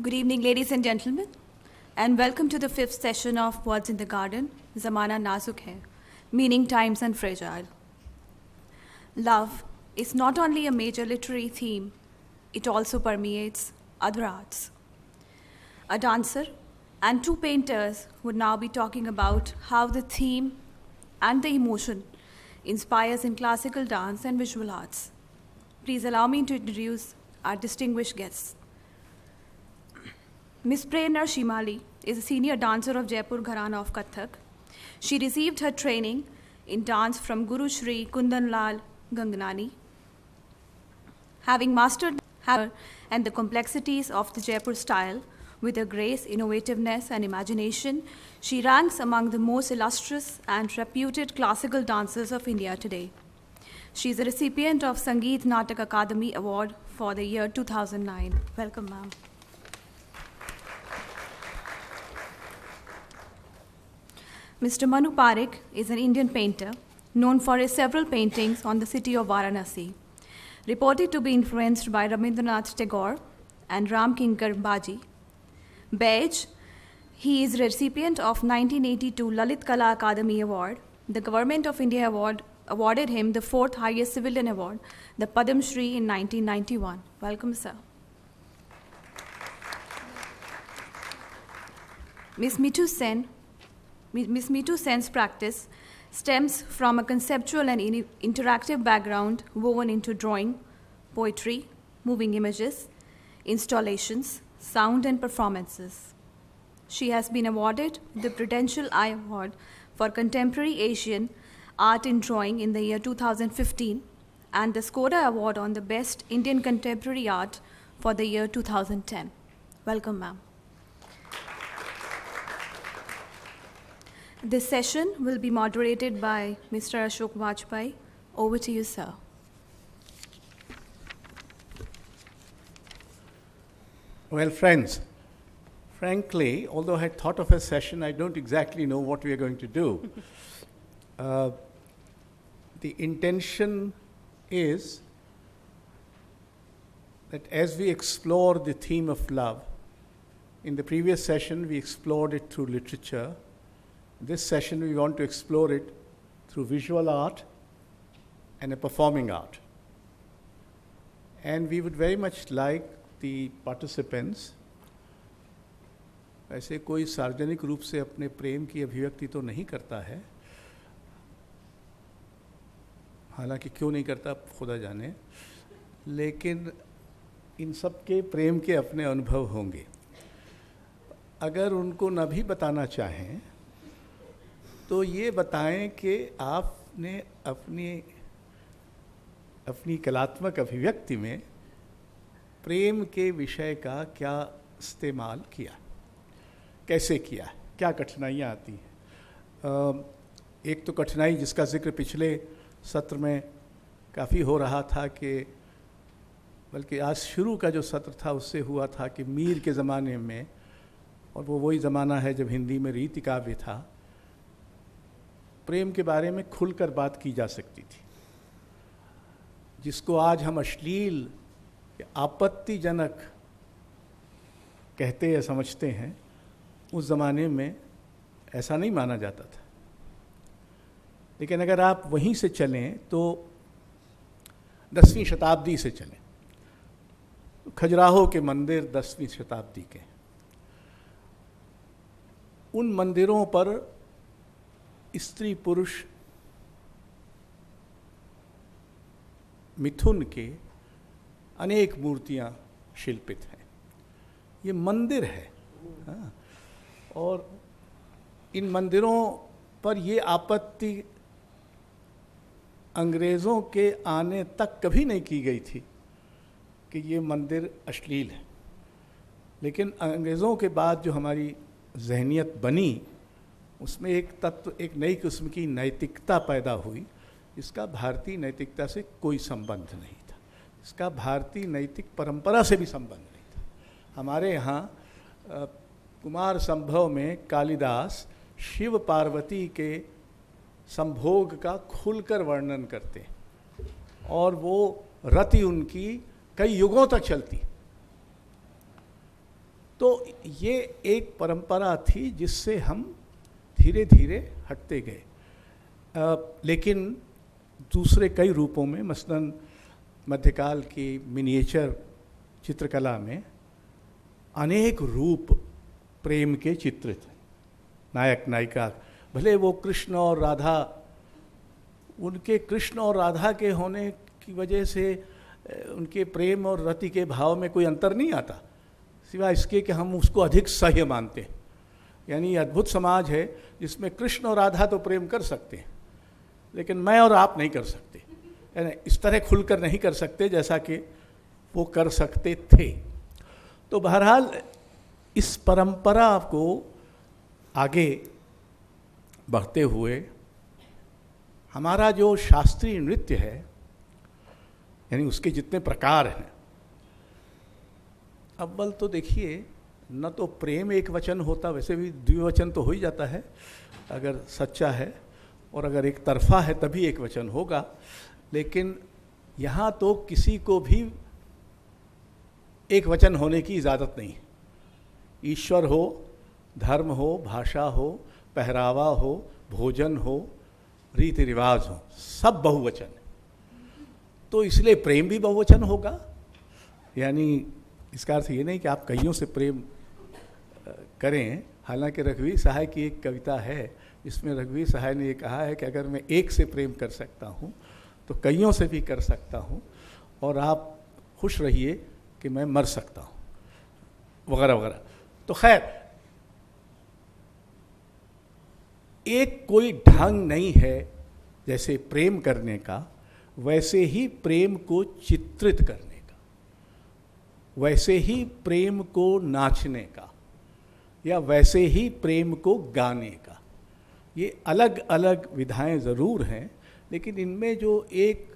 Good evening, ladies and gentlemen, and welcome to the fifth session of Words in the Garden, Zamana Nazuk Hai, meaning times and fragile. Love is not only a major literary theme, it also permeates other arts. A dancer and two painters would now be talking about how the theme and the emotion inspires in classical dance and visual arts. Please allow me to introduce our distinguished guests. Ms. Prerna Shimali is a senior dancer of Jaipur Gharana of Kathak. She received her training in dance from Guru Shri Kundan Lal Gangnani. Having mastered her and the complexities of the Jaipur style with her grace, innovativeness, and imagination, she ranks among the most illustrious and reputed classical dancers of India today. She is a recipient of Sangeet Natak Akademi Award for the year 2009. Welcome, ma'am. Mr. Manu Parekh is an Indian painter known for his several paintings on the city of Varanasi. Reported to be influenced by Rabindranath Tagore and Ram Kinkar Baji. Beige, he is recipient of 1982 Lalit Kala Akademi Award. The Government of India awarded him the fourth highest civilian award, the Padam Shri, in 1991. Welcome, sir. Ms. Mitu Sen's practice stems from a conceptual and interactive background woven into drawing, poetry, moving images, installations, sound, and performances. She has been awarded the Prudential Eye Award for Contemporary Asian Art in Drawing in the year 2015 and the Skoda Award on the Best Indian Contemporary Art for the year 2010. Welcome, ma'am. This session will be moderated by Mr. Ashok Vajpayee. Over to you, sir. Well, friends, frankly, although I had thought of a session, I don't exactly know what we are going to do. The intention is that as we explore the theme of love, in the previous session we explored it through literature. This session we want to explore it through visual art and a performing art. And we would very much like the participants, ऐसे कोई सार्वजनिक रूप से अपने प्रेम की अभिव्यक्ति तो नहीं करता है, हालांकि क्यों नहीं करता खुदा जाने, लेकिन इन सब के प्रेम के अपने अनुभव होंगे. अगर उनको न भी बताना चाहें तो ये बताएं कि आपने अपनी कलात्मक अभिव्यक्ति में प्रेम के विषय का क्या इस्तेमाल किया, कैसे किया, क्या कठिनाइयाँ आती हैं. एक तो कठिनाई जिसका जिक्र पिछले सत्र में काफ़ी हो रहा था कि बल्कि आज शुरू का जो सत्र था उससे हुआ था कि मीर के ज़माने में, और वो वही ज़माना है जब हिंदी में रीति काव्य था, प्रेम के बारे में खुलकर बात की जा सकती थी. जिसको आज हम अश्लील या आपत्तिजनक कहते या समझते हैं, उस ज़माने में ऐसा नहीं माना जाता था. लेकिन अगर आप वहीं से चलें तो 10वीं शताब्दी से चलें, खजुराहो के मंदिर 10वीं शताब्दी के, उन मंदिरों पर स्त्री पुरुष मिथुन के अनेक मूर्तियां शिल्पित हैं. ये मंदिर है. हाँ. और इन मंदिरों पर ये आपत्ति अंग्रेज़ों के आने तक कभी नहीं की गई थी कि ये मंदिर अश्लील है. लेकिन अंग्रेज़ों के बाद जो हमारी जहनियत बनी, उसमें एक तत्व, एक नई किस्म की नैतिकता पैदा हुई. इसका भारतीय नैतिकता से कोई संबंध नहीं था, इसका भारतीय नैतिक परंपरा से भी संबंध नहीं था. हमारे यहाँ कुमार संभव में कालिदास शिव पार्वती के संभोग का खुलकर वर्णन करते हैं और वो रति उनकी कई युगों तक चलती. तो ये एक परंपरा थी जिससे हम धीरे धीरे हटते गए। लेकिन दूसरे कई रूपों में, मसलन मध्यकाल की मिनिएचर चित्रकला में अनेक रूप प्रेम के चित्रित हैं। नायक नायिका, भले वो कृष्ण और राधा, उनके कृष्ण और राधा के होने की वजह से उनके प्रेम और रति के भाव में कोई अंतर नहीं आता, सिवाय इसके कि हम उसको अधिक सह्य मानते हैं। यानी अद्भुत समाज है जिसमें कृष्ण और राधा तो प्रेम कर सकते हैं, लेकिन मैं और आप नहीं कर सकते, यानी इस तरह खुलकर नहीं कर सकते जैसा कि वो कर सकते थे। तो बहरहाल इस परंपरा को आगे बढ़ते हुए हमारा जो शास्त्रीय नृत्य है, यानी उसके जितने प्रकार हैं, अव्वल तो देखिए, न तो प्रेम एक वचन होता, वैसे भी द्विवचन तो हो ही जाता है अगर सच्चा है, और अगर एक तरफा है तभी एक वचन होगा। लेकिन यहाँ तो किसी को भी एक वचन होने की इजाज़त नहीं है। ईश्वर हो, धर्म हो, भाषा हो, पहरावा हो, भोजन हो, रीति रिवाज हो, सब बहुवचन है। तो इसलिए प्रेम भी बहुवचन होगा। यानी इसका अर्थ ये नहीं कि आप कईयों से प्रेम करें। हालांकि रघुवीर सहाय की एक कविता है, इसमें रघुवीर सहाय ने ये कहा है कि अगर मैं एक से प्रेम कर सकता हूँ तो कईयों से भी कर सकता हूँ, और आप खुश रहिए कि मैं मर सकता हूँ, वगैरह वगैरह। तो खैर, एक कोई ढंग नहीं है जैसे प्रेम करने का, वैसे ही प्रेम को चित्रित करने का, वैसे ही प्रेम को नाचने का, या वैसे ही प्रेम को गाने का। ये अलग अलग विधाएं ज़रूर हैं, लेकिन इनमें जो एक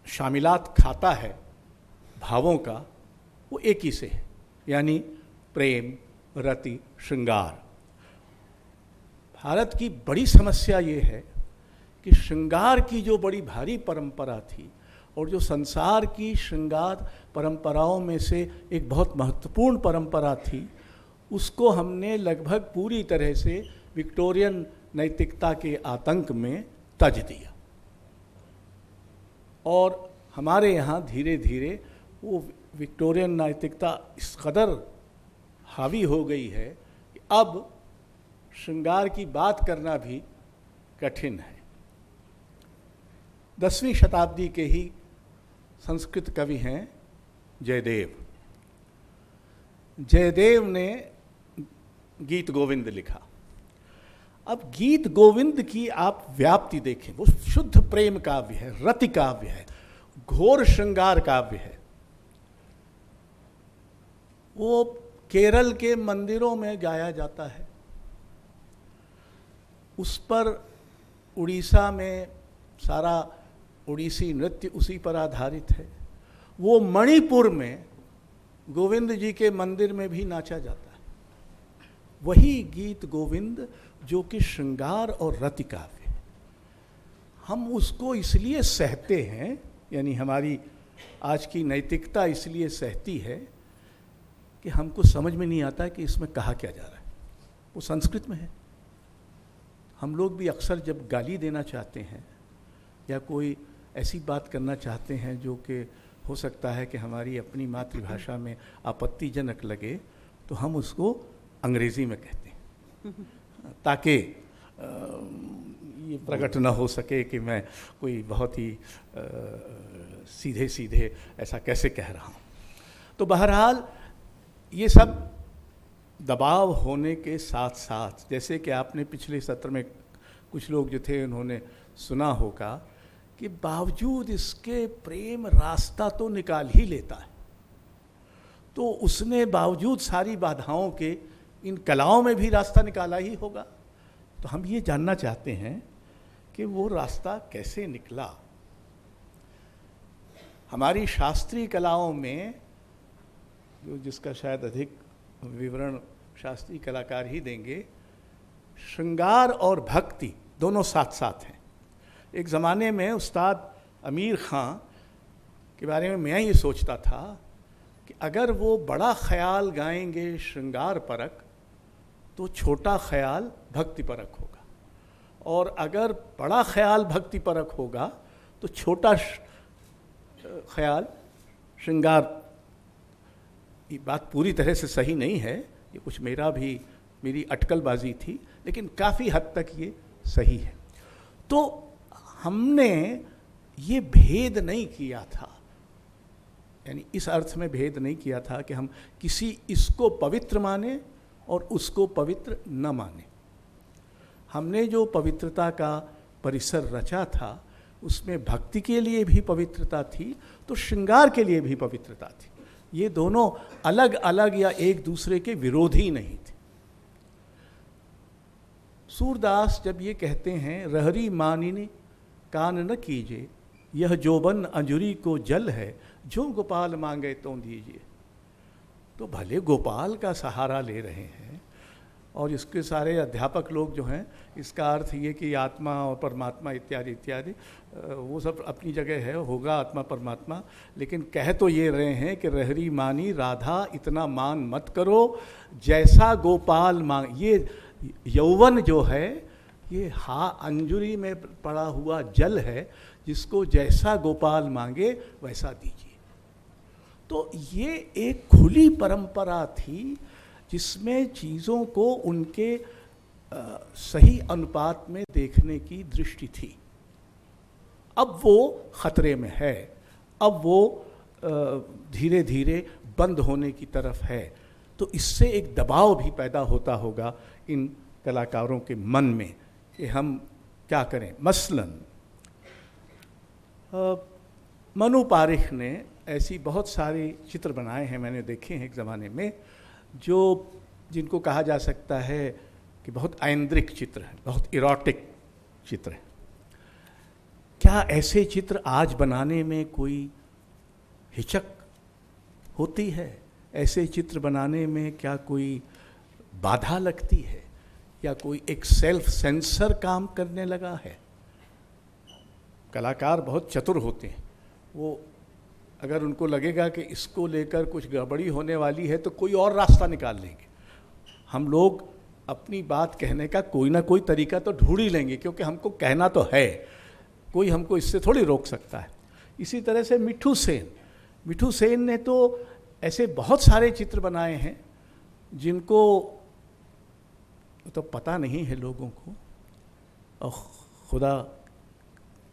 शामिलात खाता है भावों का, वो एक ही से है, यानी प्रेम, रति, श्रृंगार। भारत की बड़ी समस्या ये है कि श्रृंगार की जो बड़ी भारी परंपरा थी, और जो संसार की श्रृंगार परंपराओं में से एक बहुत महत्वपूर्ण परंपरा थी, उसको हमने लगभग पूरी तरह से विक्टोरियन नैतिकता के आतंक में तज दिया। और हमारे यहाँ धीरे धीरे वो विक्टोरियन नैतिकता इस कदर हावी हो गई है कि अब श्रृंगार की बात करना भी कठिन है। 10वीं शताब्दी के ही संस्कृत कवि हैं जयदेव। जयदेव ने गीत गोविंद लिखा। अब गीत गोविंद की आप व्याप्ति देखें, वो शुद्ध प्रेम काव्य है, रति काव्य है, घोर श्रृंगार काव्य है। वो केरल के मंदिरों में गाया जाता है, उस पर उड़ीसा में सारा उड़ीसी नृत्य उसी पर आधारित है। वो मणिपुर में गोविंद जी के मंदिर में भी नाचा जाता है। वही गीत गोविंद जो कि श्रृंगार और रति काव्य है। हम उसको इसलिए सहते हैं, यानी हमारी आज की नैतिकता इसलिए सहती है कि हमको समझ में नहीं आता कि इसमें कहा क्या जा रहा है। वो संस्कृत में है। हम लोग भी अक्सर जब गाली देना चाहते हैं या कोई ऐसी बात करना चाहते हैं जो कि हो सकता है कि हमारी अपनी मातृभाषा में आपत्तिजनक लगे, तो हम उसको अंग्रेज़ी में कहते हैं, ताकि ये प्रकट न हो सके कि मैं कोई बहुत ही सीधे सीधे ऐसा कैसे कह रहा हूँ। तो बहरहाल ये सब दबाव होने के साथ साथ, जैसे कि आपने पिछले सत्र में कुछ लोग जो थे उन्होंने सुना होगा कि बावजूद इसके प्रेम रास्ता तो निकाल ही लेता है। तो उसने बावजूद सारी बाधाओं के इन कलाओं में भी रास्ता निकाला ही होगा। तो हम ये जानना चाहते हैं कि वो रास्ता कैसे निकला। हमारी शास्त्रीय कलाओं में, जो जिसका शायद अधिक विवरण शास्त्रीय कलाकार ही देंगे, श्रृंगार और भक्ति दोनों साथ साथ हैं। एक ज़माने में उस्ताद अमीर खां के बारे में मैं ये सोचता था कि अगर वो बड़ा ख्याल गाएंगे श्रृंगार परक तो छोटा ख्याल भक्ति परक होगा, और अगर बड़ा ख्याल भक्ति परक होगा तो छोटा ख्याल श्रृंगार। ये बात पूरी तरह से सही नहीं है, ये कुछ मेरी अटकलबाजी थी, लेकिन काफ़ी हद तक ये सही है। तो हमने ये भेद नहीं किया था, यानी इस अर्थ में भेद नहीं किया था कि हम किसी इसको पवित्र माने और उसको पवित्र न माने। हमने जो पवित्रता का परिसर रचा था उसमें भक्ति के लिए भी पवित्रता थी तो श्रृंगार के लिए भी पवित्रता थी। ये दोनों अलग अलग या एक दूसरे के विरोधी नहीं थे। सूरदास जब ये कहते हैं रहरी मानिनी कान न कीजिए, यह जोबन अंजुरी को जल है, जो गोपाल मांगे तो दीजिए, तो भले गोपाल का सहारा ले रहे हैं, और इसके सारे अध्यापक लोग जो हैं इसका अर्थ ये कि आत्मा और परमात्मा इत्यादि इत्यादि वो सब अपनी जगह है, होगा आत्मा परमात्मा, लेकिन कह तो ये रहे हैं कि रहरी मानी राधा इतना मान मत करो जैसा गोपाल मांग। ये यौवन जो है ये अंजुरी में पड़ा हुआ जल है, जिसको जैसा गोपाल मांगे वैसा दीजिए। तो ये एक खुली परंपरा थी जिसमें चीज़ों को उनके सही अनुपात में देखने की दृष्टि थी। अब वो खतरे में है, अब वो धीरे धीरे बंद होने की तरफ है, तो इससे एक दबाव भी पैदा होता होगा इन कलाकारों के मन में कि हम क्या करें। मसलन मनु पारिख ने ऐसी बहुत सारे चित्र बनाए हैं, मैंने देखे हैं एक ज़माने में, जिनको कहा जा सकता है कि बहुत ऐन्द्रिक चित्र हैं, बहुत इरोटिक चित्र हैं। क्या ऐसे चित्र आज बनाने में कोई हिचक होती है? ऐसे चित्र बनाने में क्या कोई बाधा लगती है, या कोई एक सेल्फ सेंसर काम करने लगा है? कलाकार बहुत चतुर होते हैं, वो अगर उनको लगेगा कि इसको लेकर कुछ गड़बड़ी होने वाली है तो कोई और रास्ता निकाल लेंगे। हम लोग अपनी बात कहने का कोई ना कोई तरीका तो ढूंढ ही लेंगे, क्योंकि हमको कहना तो है, कोई हमको इससे थोड़ी रोक सकता है। इसी तरह से मिठू सेन ने तो ऐसे बहुत सारे चित्र बनाए हैं जिनको तो पता नहीं है लोगों को, और खुदा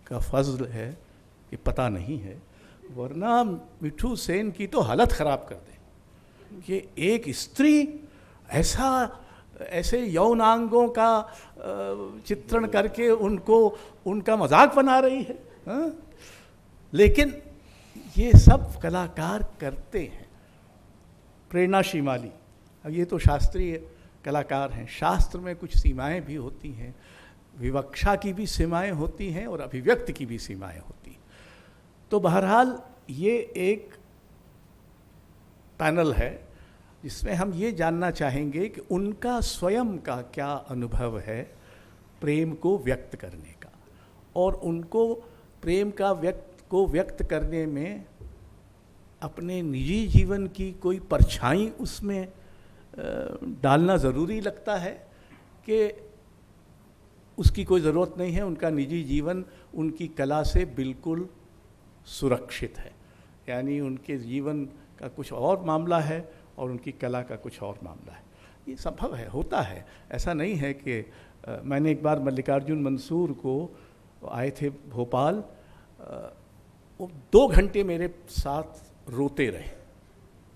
का फजल है कि पता नहीं है, वरना मिठू सेन की तो हालत ख़राब कर दें कि एक स्त्री ऐसे यौनांगों का चित्रण करके उनका मजाक बना रही है। हाँ? लेकिन ये सब कलाकार करते हैं। प्रेरणा श्रीमाली, अब ये तो शास्त्रीय कलाकार हैं, शास्त्र में कुछ सीमाएं भी होती हैं, विवक्षा की भी सीमाएं होती हैं और अभिव्यक्ति की भी सीमाएं होती हैं। तो बहरहाल ये एक पैनल है जिसमें हम ये जानना चाहेंगे कि उनका स्वयं का क्या अनुभव है प्रेम को व्यक्त करने का, और उनको प्रेम को व्यक्त करने में अपने निजी जीवन की कोई परछाई उसमें डालना ज़रूरी लगता है कि उसकी कोई ज़रूरत नहीं है। उनका निजी जीवन उनकी कला से बिल्कुल सुरक्षित है, यानी उनके जीवन का कुछ और मामला है और उनकी कला का कुछ और मामला है। ये संभव है, होता है, ऐसा नहीं है कि मैंने एक बार मल्लिकार्जुन मंसूर को आए थे भोपाल, वो 2 घंटे मेरे साथ रोते रहे।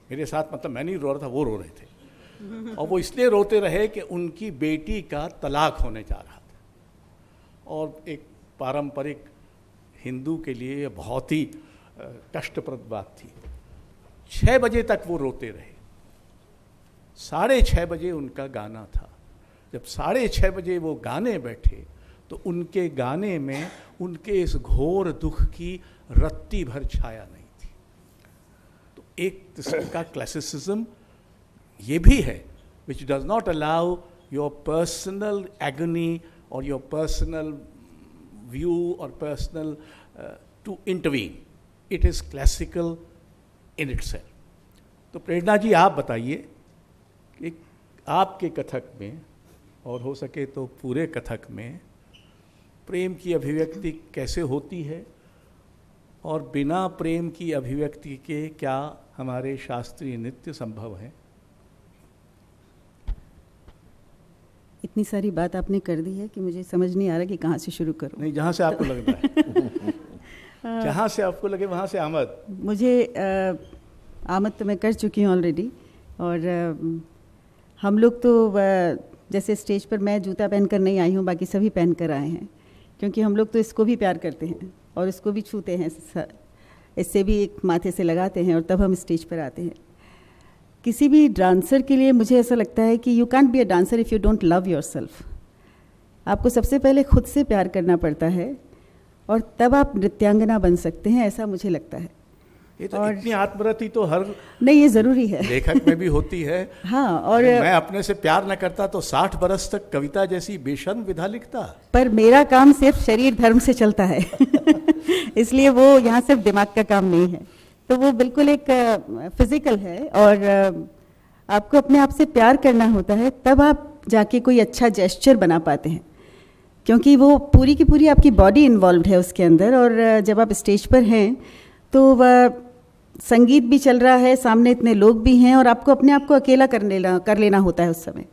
मेरे साथ मतलब मैं नहीं रो रहा था, वो रो रहे थे, और वो इसलिए रोते रहे कि उनकी बेटी का तलाक होने जा रहा था, और एक पारंपरिक हिंदू के लिए ये बहुत ही कष्टप्रद बात थी। 6 बजे तक वो रोते रहे। 6:30 बजे उनका गाना था। जब 6:30 बजे वो गाने बैठे तो उनके गाने में उनके इस घोर दुख की रत्ती भर छाया नहीं थी। तो एक किस्म का क्लासिसिज्म ये भी है, which does not allow your personal agony or your personal view or personal to intervene. It is classical in itself. तो प्रेरणा जी आप बताइए कि आपके कथक में और हो सके तो पूरे कथक में प्रेम की अभिव्यक्ति कैसे होती है और बिना प्रेम की अभिव्यक्ति के क्या हमारे शास्त्रीय नृत्य संभव है? इतनी सारी बात आपने कर दी है कि मुझे समझ नहीं आ रहा कि कहाँ से शुरू करूँ। नहीं, जहाँ से आपको लगता है जहाँ से आपको लगे वहाँ से आमद। मुझे आमद तो मैं कर चुकी हूँ ऑलरेडी। और हम लोग तो जैसे स्टेज पर मैं जूता पहन कर नहीं आई हूँ, बाकी सभी पहन कर आए हैं, क्योंकि हम लोग तो इसको भी प्यार करते हैं और इसको भी छूते हैं, इससे भी एक माथे से लगाते हैं और तब हम स्टेज पर आते हैं। किसी भी डांसर के लिए मुझे ऐसा लगता है कि you can't be a dancer if you don't love yourself. आपको सबसे पहले खुद से प्यार करना पड़ता है और तब आप नृत्यांगना बन सकते हैं, ऐसा मुझे लगता है। ये तो इतनी आत्मरति तो हर नहीं, ये ज़रूरी है, लेखक में भी होती है। हाँ, और मैं अपने से प्यार न करता तो 60 बरस तक कविता जैसी बेशर्म विधा लिखता। पर मेरा काम सिर्फ शरीर धर्म से चलता है इसलिए वो यहाँ सिर्फ दिमाग का काम नहीं है, तो वो बिल्कुल एक फिजिकल है। और आपको अपने आप से प्यार करना होता है, तब आप जाके कोई अच्छा जेस्चर बना पाते हैं, क्योंकि वो पूरी की पूरी आपकी बॉडी इन्वॉल्व्ड है उसके अंदर। और जब आप स्टेज पर हैं तो संगीत भी चल रहा है, सामने इतने लोग भी हैं और आपको अपने आप को अकेला कर लेना होता है उस समय,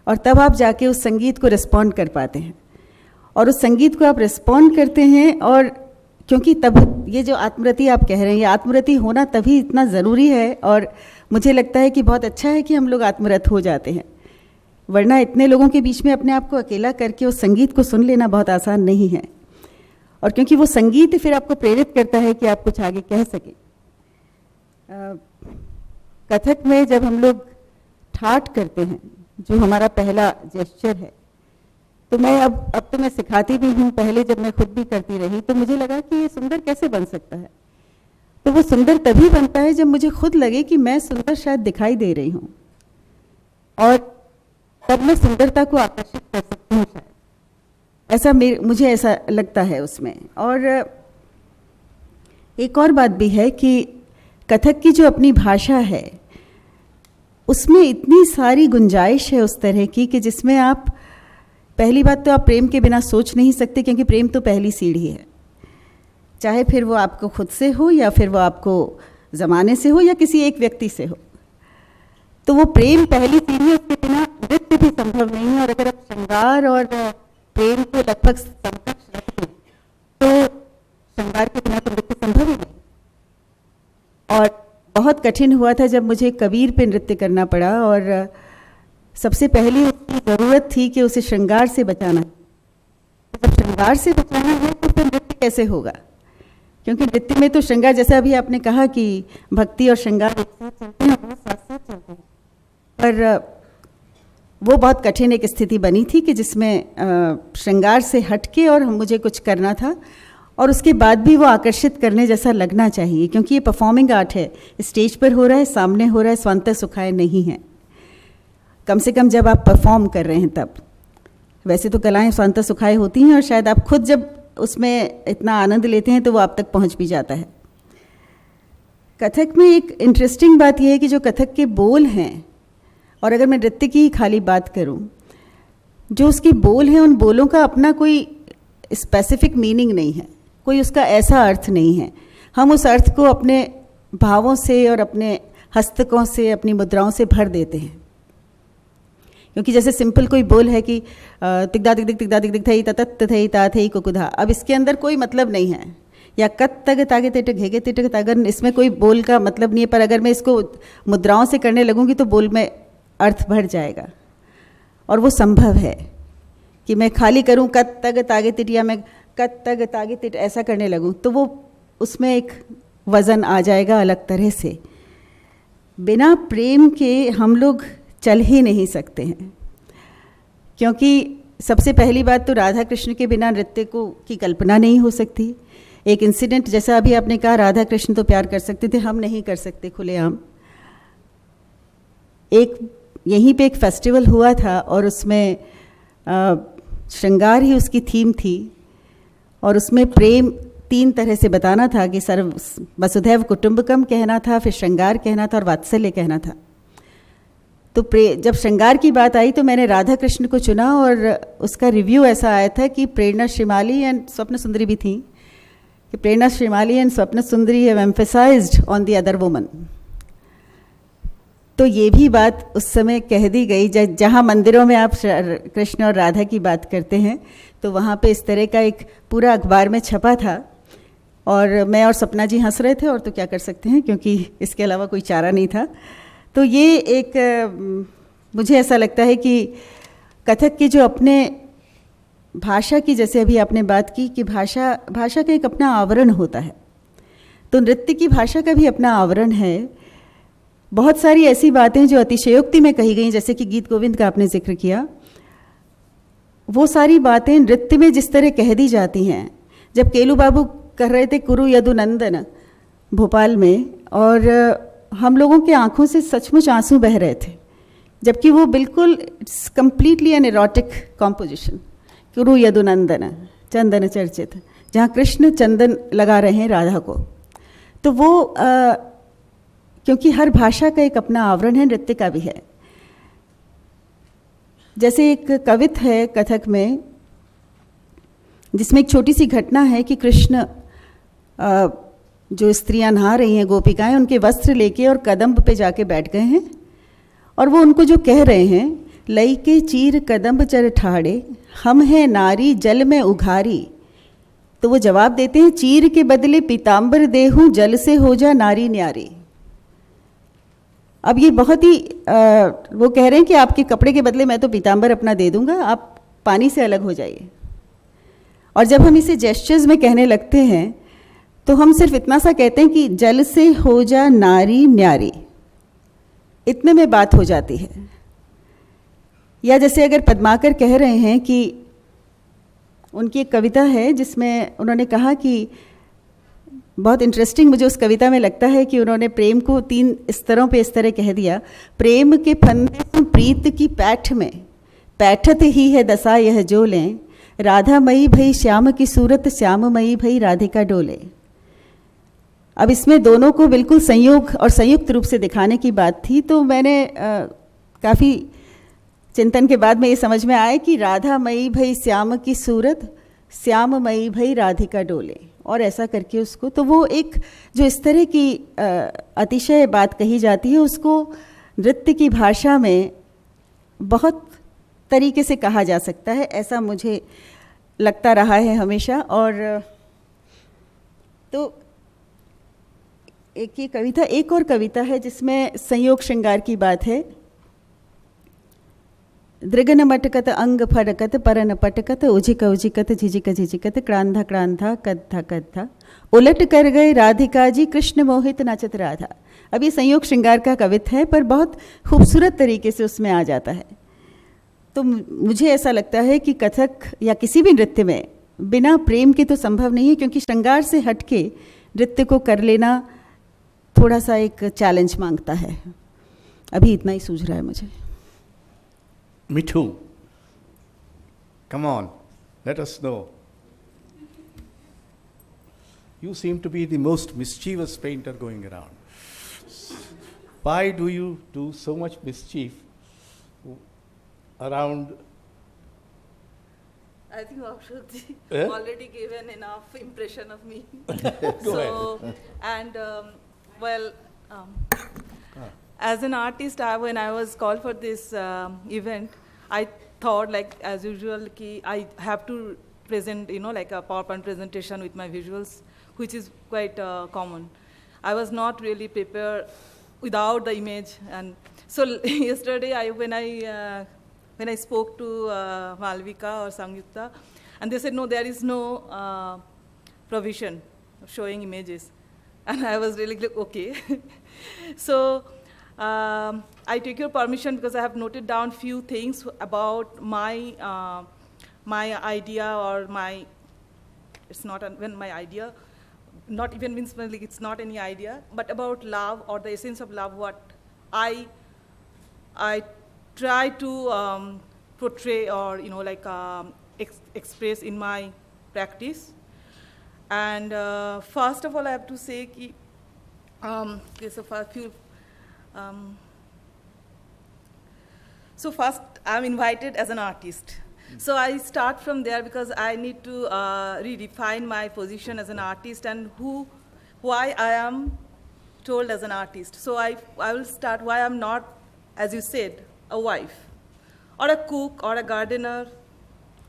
और तब आप जाके उस संगीत को रिस्पॉन्ड कर पाते हैं। और उस संगीत को आप रिस्पॉन्ड करते हैं, और क्योंकि तब ये जो आत्मरति आप कह रहे हैं, ये आत्मरति होना तभी इतना ज़रूरी है। और मुझे लगता है कि बहुत अच्छा है कि हम लोग आत्मरत हो जाते हैं, वरना इतने लोगों के बीच में अपने आप को अकेला करके उस संगीत को सुन लेना बहुत आसान नहीं है। और क्योंकि वो संगीत फिर आपको प्रेरित करता है कि आप कुछ आगे कह सकें। कथक में जब हम लोग ठाट करते हैं, जो हमारा पहला जेस्चर है, तो मैं अब तो मैं सिखाती भी हूँ, पहले जब मैं खुद भी करती रही तो मुझे लगा कि ये सुंदर कैसे बन सकता है। तो वो सुंदर तभी बनता है जब मुझे खुद लगे कि मैं सुंदर शायद दिखाई दे रही हूँ, और तब मैं सुंदरता को आकर्षित कर सकती हूँ शायद, ऐसा मुझे ऐसा लगता है उसमें। और एक और बात भी है कि कथक की जो अपनी भाषा है उसमें इतनी सारी गुंजाइश है उस तरह की कि जिसमें आप, पहली बात तो आप प्रेम के बिना सोच नहीं सकते, क्योंकि प्रेम तो पहली सीढ़ी है, चाहे फिर वो आपको खुद से हो या फिर वो आपको ज़माने से हो या किसी एक व्यक्ति से हो। तो वो प्रेम पहली सीढ़ी है, उसके बिना नृत्य भी संभव नहीं है। और अगर आप श्रृंगार और प्रेम को लगभग समकक्ष रखें तो श्रृंगार के बिना तो नृत्य संभव ही नहीं। और बहुत कठिन हुआ था जब मुझे कबीर पे नृत्य करना पड़ा, और सबसे पहली उसकी ज़रूरत थी कि उसे श्रृंगार से बचाना है। तो जब श्रृंगार से बचाना है तो फिर नृत्य कैसे होगा, क्योंकि नृत्य में तो श्रृंगार, जैसा अभी आपने कहा कि भक्ति और श्रृंगार एक साथ चलते हैं, बहुत साथ साथ चलते हैं, पर वो बहुत कठिन एक स्थिति बनी थी कि जिसमें श्रृंगार से हटके और मुझे कुछ करना था, और उसके बाद भी वो आकर्षित करने जैसा लगना चाहिए, क्योंकि ये परफॉर्मिंग आर्ट है, स्टेज पर हो रहा है, सामने हो रहा है, स्वांतः सुखाय नहीं है। कम से कम जब आप परफॉर्म कर रहे हैं तब, वैसे तो कलाएं स्वांतः सुखाय होती हैं और शायद आप खुद जब उसमें इतना आनंद लेते हैं तो वो आप तक पहुंच भी जाता है। कथक में एक इंटरेस्टिंग बात यह है कि जो कथक के बोल हैं, और अगर मैं नृत्य की ही खाली बात करूं, जो उसके बोल हैं उन बोलों का अपना कोई स्पेसिफिक मीनिंग नहीं है, कोई उसका ऐसा अर्थ नहीं है। हम उस अर्थ को अपने भावों से और अपने हस्तकों से, अपनी मुद्राओं से भर देते हैं। क्योंकि जैसे सिंपल कोई बोल है कि तिगदा दिग दिग तिगदा दिग दिग थई तत थई ता थई कुकुधा, अब इसके अंदर कोई मतलब नहीं है, या कत तग तागे तिट घेगे तिट, अगर इसमें कोई बोल का मतलब नहीं है, पर अगर मैं इसको मुद्राओं से करने लगूंगी तो बोल में अर्थ भर जाएगा। और वो संभव है कि मैं खाली करूं कत तग तागे तिट, या मैं कत तग तागे तिट ऐसा करने लगूं, तो वो उसमें एक वज़न आ जाएगा अलग तरह से। बिना प्रेम के हम लोग चल ही नहीं सकते हैं, क्योंकि सबसे पहली बात तो राधा कृष्ण के बिना नृत्य की कल्पना नहीं हो सकती। एक इंसिडेंट, जैसा अभी आपने कहा, राधा कृष्ण तो प्यार कर सकते थे, हम नहीं कर सकते खुलेआम। एक यहीं पे एक फेस्टिवल हुआ था और उसमें श्रृंगार ही उसकी थीम थी, और उसमें प्रेम 3 तरह से बताना था कि सर्व वसुधैव कुटुंबकम कहना था, फिर श्रृंगार कहना था और वात्सल्य कहना था। तो जब श्रृंगार की बात आई तो मैंने राधा कृष्ण को चुना और उसका रिव्यू ऐसा आया था कि प्रेरणा श्रीमाली एंड स्वप्न सुंदरी भी थी, कि प्रेरणा श्रीमाली एंड स्वप्न सुंदरी have emphasised on the other woman. तो ये भी बात उस समय कह दी गई, जहाँ मंदिरों में आप कृष्ण और राधा की बात करते हैं तो वहाँ पे इस तरह का एक पूरा अखबार में छपा था और मैं और सपना जी हंस रहे थे, और तो क्या कर सकते हैं क्योंकि इसके अलावा कोई चारा नहीं था। तो ये एक मुझे ऐसा लगता है कि कथक की जो अपने भाषा की, जैसे अभी आपने बात की कि भाषा का एक अपना आवरण होता है, तो नृत्य की भाषा का भी अपना आवरण है। बहुत सारी ऐसी बातें जो अतिशयोक्ति में कही गई, जैसे कि गीत गोविंद का आपने जिक्र किया, वो सारी बातें नृत्य में जिस तरह कह दी जाती हैं। जब केलू बाबू कर रहे थे कुरु यदुनंदन भोपाल में, और हम लोगों के आंखों से सचमुच आंसू बह रहे थे, जबकि वो बिल्कुल कंप्लीटली एन एरोटिक कॉम्पोजिशन, कुरु यदुनंदन चंदन चर्चित, जहाँ कृष्ण चंदन लगा रहे हैं राधा को। तो वो क्योंकि हर भाषा का एक अपना आवरण है, नृत्य का भी है। जैसे एक कवित है कथक में जिसमें एक छोटी सी घटना है कि कृष्ण जो स्त्रियां नहा रही हैं, गोपिकाएं, उनके वस्त्र लेके और कदम्ब पे जाके बैठ गए हैं, और वो उनको जो कह रहे हैं, लई के चीर कदम्ब चर ठाड़े, हम हैं नारी जल में उघारी। तो वो जवाब देते हैं, चीर के बदले पीताम्बर देहूं, जल से हो जा नारी न्यारी। अब ये बहुत ही वो कह रहे हैं कि आपके कपड़े के बदले मैं तो पीताम्बर अपना दे दूंगा, आप पानी से अलग हो जाइए। और जब हम इसे जेस्चर्स में कहने लगते हैं तो हम सिर्फ इतना सा कहते हैं कि जल से हो जा नारी न्यारी, इतने में बात हो जाती है। या जैसे अगर पद्माकर कह रहे हैं कि उनकी एक कविता है जिसमें उन्होंने कहा कि बहुत इंटरेस्टिंग मुझे उस कविता में लगता है कि उन्होंने प्रेम को 3 स्तरों पे इस तरह कह दिया, प्रेम के फंदे प्रीत की पैठ में, पैठत ही है दशा यह जो लें, राधा मई भई श्याम की सूरत, श्याम मई भई राधिका डोले। अब इसमें दोनों को बिल्कुल संयोग और संयुक्त रूप से दिखाने की बात थी। तो मैंने काफ़ी चिंतन के बाद में ये समझ में आया कि राधा मई भई श्याम की सूरत, श्याम मई भई राधिका डोले, और ऐसा करके उसको, तो वो एक जो इस तरह की अतिशय बात कही जाती है, उसको नृत्य की भाषा में बहुत तरीके से कहा जा सकता है, ऐसा मुझे लगता रहा है हमेशा। और तो एक ये कविता, एक और कविता है जिसमें संयोग श्रृंगार की बात है। दृगन मटकत अंग फरकत, परन पटकत, उजिक उजिकत, झिझिक झिझिकत, क्रांधा क्रांधा, कद्धा कद्धा, उलट कर गए राधिका जी, कृष्ण मोहित नाचत राधा। अब ये संयोग श्रृंगार का कवित है, पर बहुत खूबसूरत तरीके से उसमें आ जाता है। तो मुझे ऐसा लगता है कि कथक या किसी भी नृत्य में बिना प्रेम के तो संभव नहीं है, क्योंकि श्रृंगार से हटके नृत्य को कर लेना थोड़ा सा एक चैलेंज मांगता है। अभी इतना ही सूझ रहा है मुझे। Mithu, come on, let us know. You seem to be the most mischievous painter going around. Why do you do so much mischief around? I think Akshuti Eh? already gave an enough impression of me. Go ahead. And as an artist, when I was called for this event, I thought, like as usual, I have to present, like a PowerPoint presentation with my visuals, which is quite common. I was not really prepared without the image, and so yesterday when I spoke to Malvika or Sangyukta, and they said no, there is no provision of showing images, and I was really like, okay. So I take your permission because I have noted down few things about my my idea, or my, it's not even my idea, not even means like it's not any idea, but about love or the essence of love, what I try to portray or like express in my practice. And first of all, I have to say कि there's a few. So first, I'm invited as an artist. So I start from there because I need to redefine my position as an artist and why I am told as an artist. So I will start why I'm not, as you said, a wife, or a cook, or a gardener,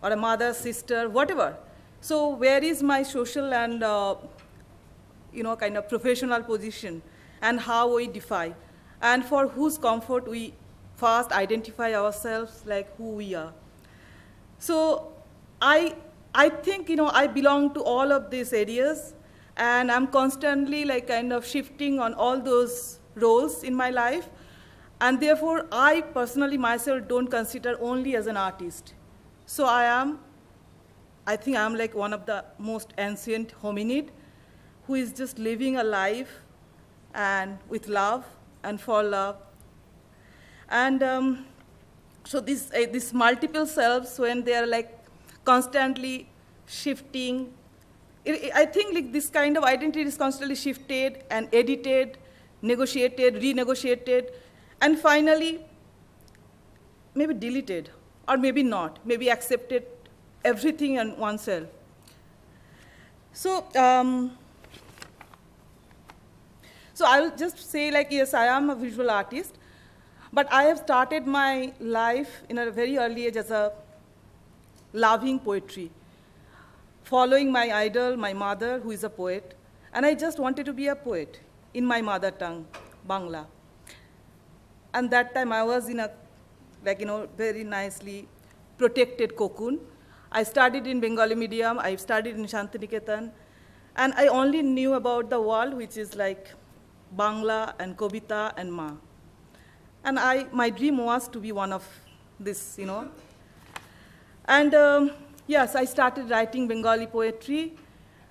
or a mother, sister, whatever. So where is my social and kind of professional position, and how we define, and for whose comfort we first identify ourselves like who we are. So I think I belong to all of these areas, and I'm constantly like kind of shifting on all those roles in my life, and therefore I personally myself don't consider only as an artist. So I think I'm like one of the most ancient hominid who is just living a life and with love and for love. And so these multiple selves, when they are like constantly shifting, I think like this kind of identity is constantly shifted and edited, negotiated, renegotiated, and finally maybe deleted, or maybe not, maybe accepted everything in oneself. So, so I will just say like, yes, I am a visual artist, but I have started my life in a very early age as a loving poetry, following my idol, my mother, who is a poet, and I just wanted to be a poet in my mother tongue, Bangla. And that time I was in a, very nicely protected cocoon. I studied in Bengali medium, I studied in Shantiniketan, and I only knew about the world, which is like Bangla and Kobita and Ma. And my dream was to be one of this, And yes, I started writing Bengali poetry.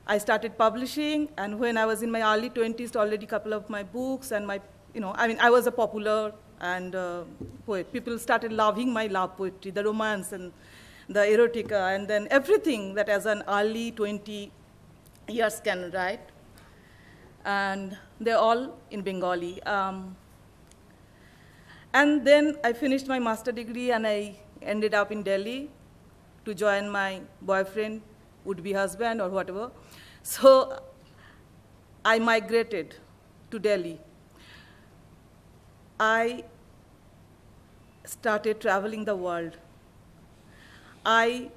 I started publishing, and when I was in my early 20s, already a couple of my books and I was a popular and poet. People started loving my love poetry, the romance and the erotica, and then everything that as an early 20 years can write. And they're all in Bengali. And then I finished my master degree, and I ended up in Delhi to join my boyfriend, would-be husband, or whatever. So I migrated to Delhi. I started traveling the world. I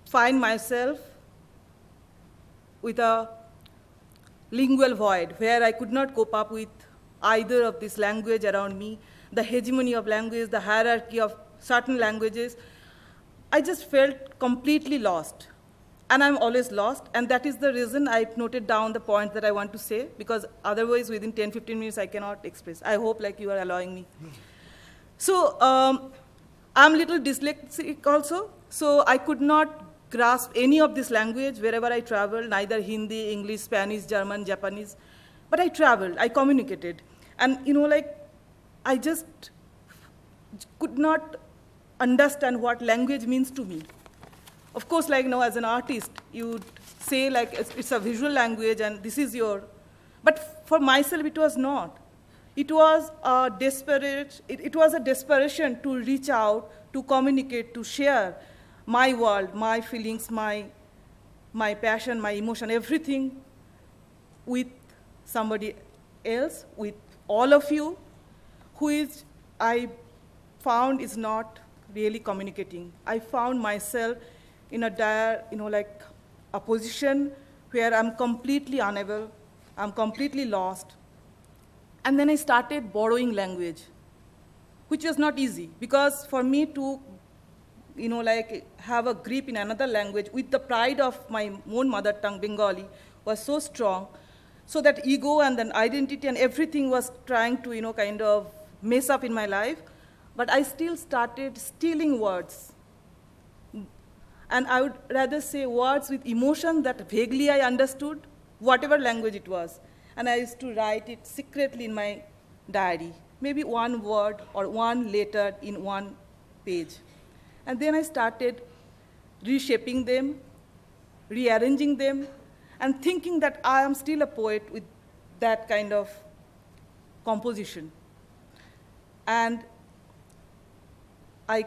find myself with a lingual void where I could not cope up with either of this language around me, the hegemony of language, the hierarchy of certain languages. I just felt completely lost. And I'm always lost, and that is the reason I noted down the points that I want to say, because otherwise within 10, 15 minutes I cannot express. I hope like you are allowing me. So I'm a little dyslexic also, so I could not grasp any of this language wherever I traveled, neither Hindi, English, Spanish, German, Japanese. But I traveled, I communicated. And I just could not understand what language means to me. Of course, as an artist, you would say it's a visual language and this is your, but for myself it was not. It was a desperation to reach out, to communicate, to share my world, my feelings, my passion, my emotion, everything with somebody else, with all of you, who is, I found is not really communicating. I found myself in a dire, a position where I'm completely unable, I'm completely lost. And then I started borrowing language, which was not easy, because for me to, have a grip in another language with the pride of my own mother tongue, Bengali, was so strong, so that ego and then identity and everything was trying to, kind of mess up in my life. But I still started stealing words. And I would rather say words with emotion that vaguely I understood, whatever language it was. And I used to write it secretly in my diary, maybe one word or one letter in one page. And then I started reshaping them, rearranging them, and thinking that I am still a poet with that kind of composition. And I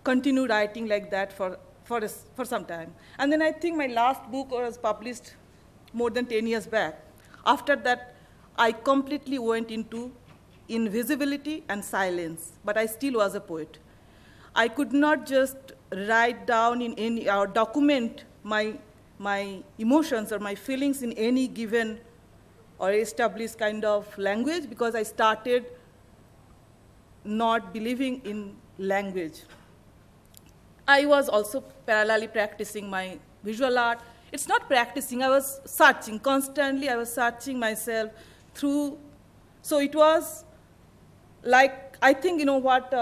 continued writing like that for some time. And then I think my last book was published more than 10 years back. After that, I completely went into invisibility and silence, but I still was a poet. I could not just write down in any, or document my emotions or my feelings in any given or established kind of language, because I started not believing in language. I was also parallelly practicing my visual art. It's not practicing, I was searching, constantly I was searching myself through. So it was like, I think, what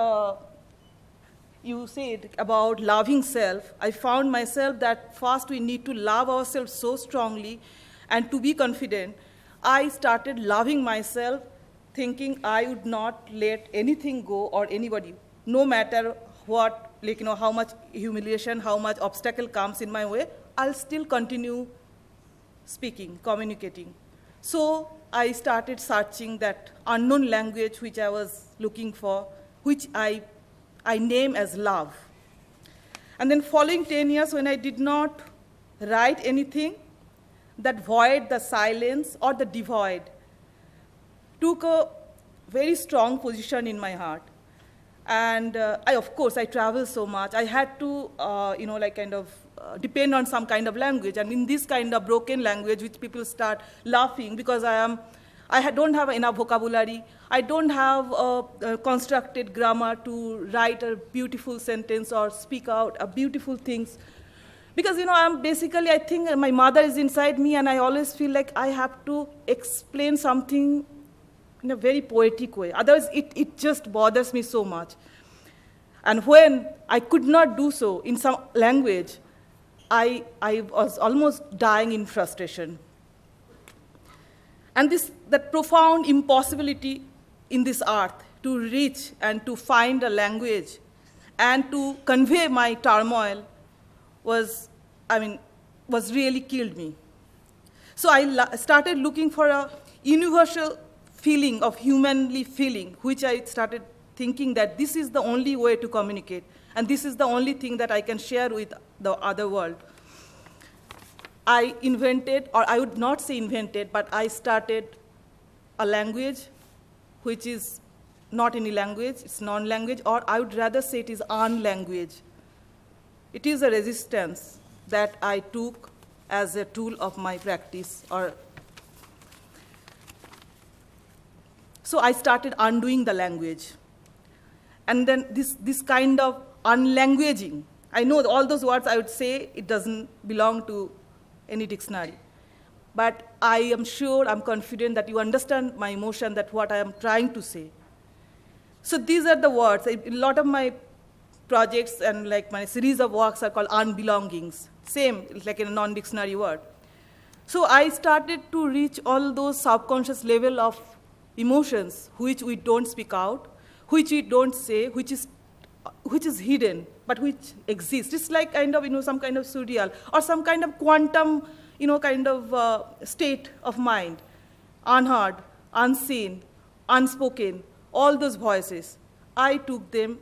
you said about loving self. I found myself that first we need to love ourselves so strongly and to be confident. I started loving myself, thinking I would not let anything go or anybody, no matter what, how much humiliation, how much obstacle comes in my way, I'll still continue speaking, communicating. So I started searching that unknown language which I was looking for, which I name as love. And then following 10 years, when I did not write anything, that void, the silence or the devoid, took a very strong position in my heart. And of course, I travel so much. I had to, depend on some kind of language. And in this kind of broken language, which people start laughing because don't have enough vocabulary. I don't have a constructed grammar to write a beautiful sentence or speak out beautiful things. Because, I think my mother is inside me, and I always feel like I have to explain something in a very poetic way. Otherwise, it just bothers me so much. And when I could not do so in some language, I was almost dying in frustration. And that profound impossibility in this earth to reach and to find a language and to convey my turmoil was really killed me. So I started looking for a universal feeling of humanly feeling, which I started thinking that this is the only way to communicate, and this is the only thing that I can share with the other world. I invented, or I would not say invented, but I started a language which is not any language, it's non-language, or I would rather say it is un-language. It is a resistance that I took as a tool of my practice. So I started undoing the language. And then this kind of unlanguaging, I know all those words I would say, it doesn't belong to any dictionary. But I am sure, I'm confident that you understand my emotion, that what I am trying to say. So these are the words. A lot of my projects and like my series of works are called unbelongings. Same, it's like a non-dictionary word. So I started to reach all those subconscious level of emotions which we don't speak out, which we don't say, which is hidden, but which exists. It's like kind of, some kind of surreal or some kind of quantum, state of mind, unheard, unseen, unspoken, all those voices. I took them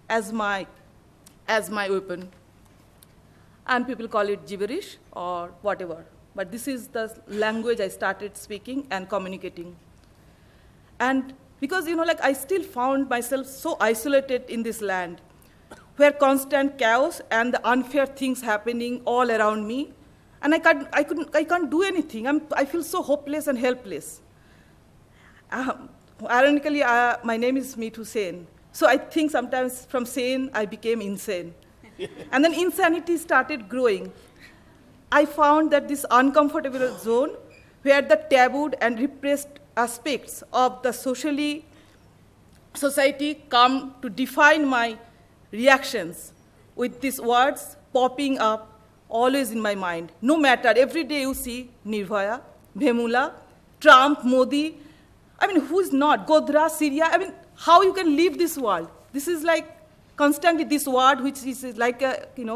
as my weapon. And people call it gibberish or whatever. But this is the language I started speaking and communicating. And because, I still found myself so isolated in this land, where constant chaos and the unfair things happening all around me, and I can't do anything. I feel so hopeless and helpless. Ironically, my name is Mithu Sen. So I think sometimes from sane, I became insane. And then insanity started growing. I found that this uncomfortable zone where the tabooed and repressed aspects of the society come to define my reactions, with these words popping up always in my mind. No matter, every day you see Nirbhaya, Bhemula, Trump, Modi, who is not? Godhra, Syria, how you can leave this world? This is like constantly this word which is like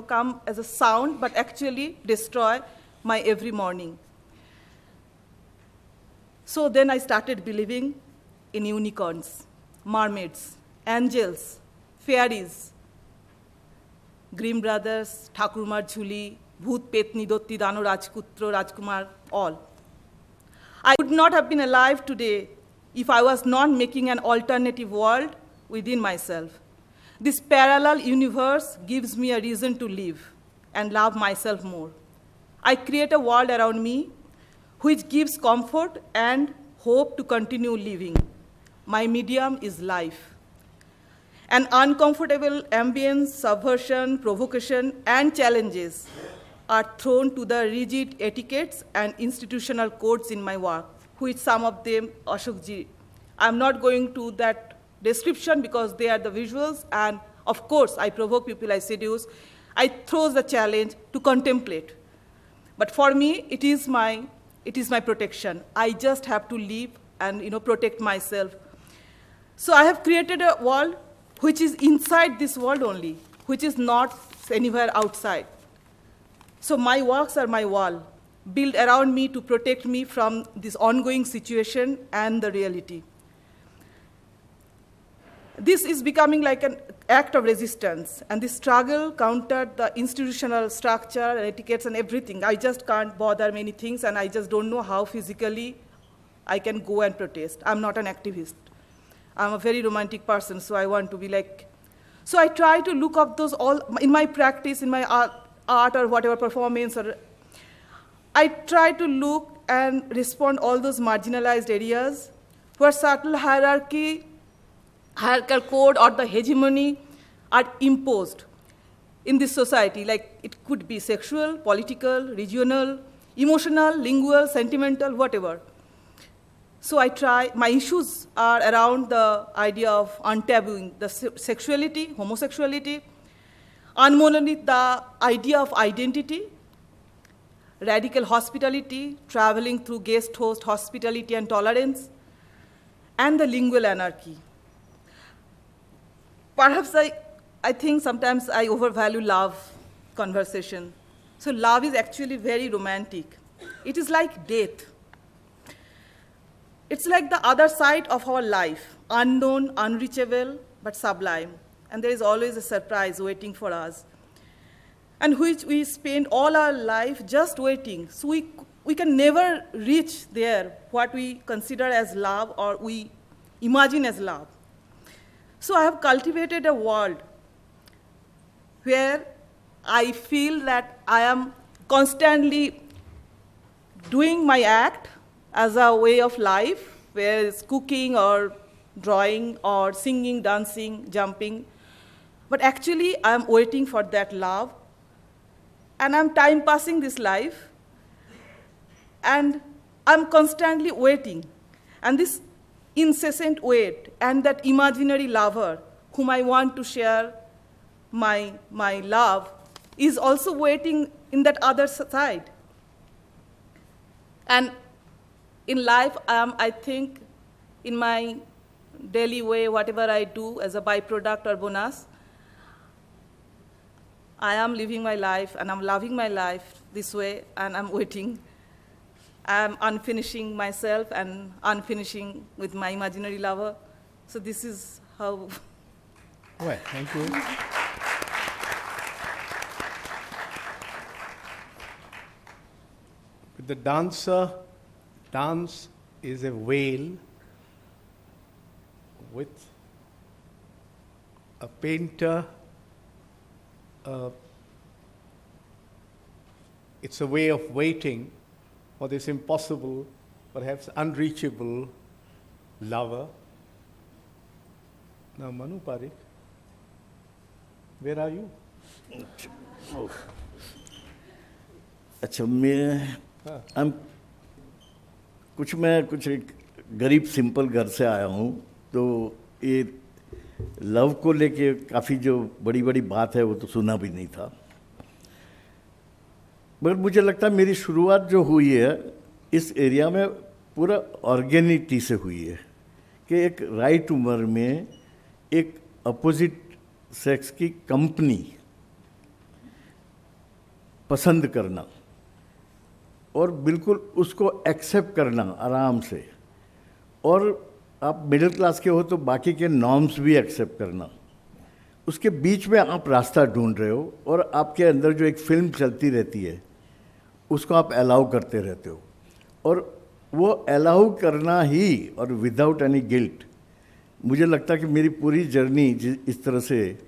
come as a sound, but actually destroy my every morning. So then I started believing in unicorns, mermaids, angels, fairies, Grimm brothers, Thakurmar Jhuli, Bhoot Petni Dotti Dano Rajputro, Rajkumar, all. I would not have been alive today if I was not making an alternative world within myself. This parallel universe gives me a reason to live and love myself more. I create a world around me which gives comfort and hope to continue living. My medium is life. An uncomfortable ambience, subversion, provocation, and challenges are thrown to the rigid etiquettes and institutional codes in my work, which some of them, Ashokji, I'm not going to that description because they are the visuals, and of course, I provoke people, I seduce. I throw the challenge to contemplate. But for me, it is my protection. I just have to live and protect myself. So I have created a world which is inside this world only, which is not anywhere outside. So my works are my wall, built around me to protect me from this ongoing situation and the reality. This is becoming like an act of resistance, and this struggle countered the institutional structure, and etiquettes, and everything. I just can't bother many things, and I just don't know how physically I can go and protest. I'm not an activist. I'm a very romantic person, so I want to be like. So I try to look up those all in my practice, in my art or whatever performance, or I try to look and respond all those marginalized areas where subtle hierarchical code or the hegemony are imposed in this society. Like it could be sexual, political, regional, emotional, lingual, sentimental, whatever. So I try, my issues are around the idea of untabooing the sexuality, homosexuality, unmonolith the idea of identity, radical hospitality, traveling through guest-host hospitality and tolerance, and the lingual anarchy. Perhaps I think sometimes I overvalue love conversation. So love is actually very romantic. It is like death. It's like the other side of our life, unknown, unreachable, but sublime. And there is always a surprise waiting for us, and which we spend all our life just waiting. So we can never reach there, what we consider as love or we imagine as love. So I have cultivated a world where I feel that I am constantly doing my act as a way of life, where it's cooking or drawing or singing, dancing, jumping. But actually, I'm waiting for that love, and I'm time passing this life, and I'm constantly waiting. And this incessant wait and that imaginary lover whom I want to share my love is also waiting in that other side. And in life, I think in my daily way, whatever I do as a byproduct or bonus, I am living my life and I'm loving my life this way, and I'm waiting. I'm unfinishing myself and unfinishing with my imaginary lover. So this is how. Well, thank you. With the dancer, dance is a veil with a painter. It's a way of waiting for this impossible, perhaps unreachable lover. Now, Manu Parikh, where are you? अच्छा मैं कुछ एक गरीब simple घर से आया हूँ, तो ये लव को लेके काफ़ी जो बड़ी बड़ी बात है वो तो सुना भी नहीं था। मगर मुझे लगता है मेरी शुरुआत जो हुई है इस एरिया में पूरा ऑर्गेनिटी से हुई है कि एक राइट उम्र में एक अपोजिट सेक्स की कंपनी पसंद करना, और बिल्कुल उसको एक्सेप्ट करना आराम से, और आप मिडिल क्लास के हो तो बाकी के नॉर्म्स भी एक्सेप्ट करना, उसके बीच में आप रास्ता ढूंढ रहे हो, और आपके अंदर जो एक फिल्म चलती रहती है उसको आप अलाउ करते रहते हो, और वो अलाउ करना ही, और विदाउट एनी गिल्ट, मुझे लगता है कि मेरी पूरी जर्नी इस तरह से,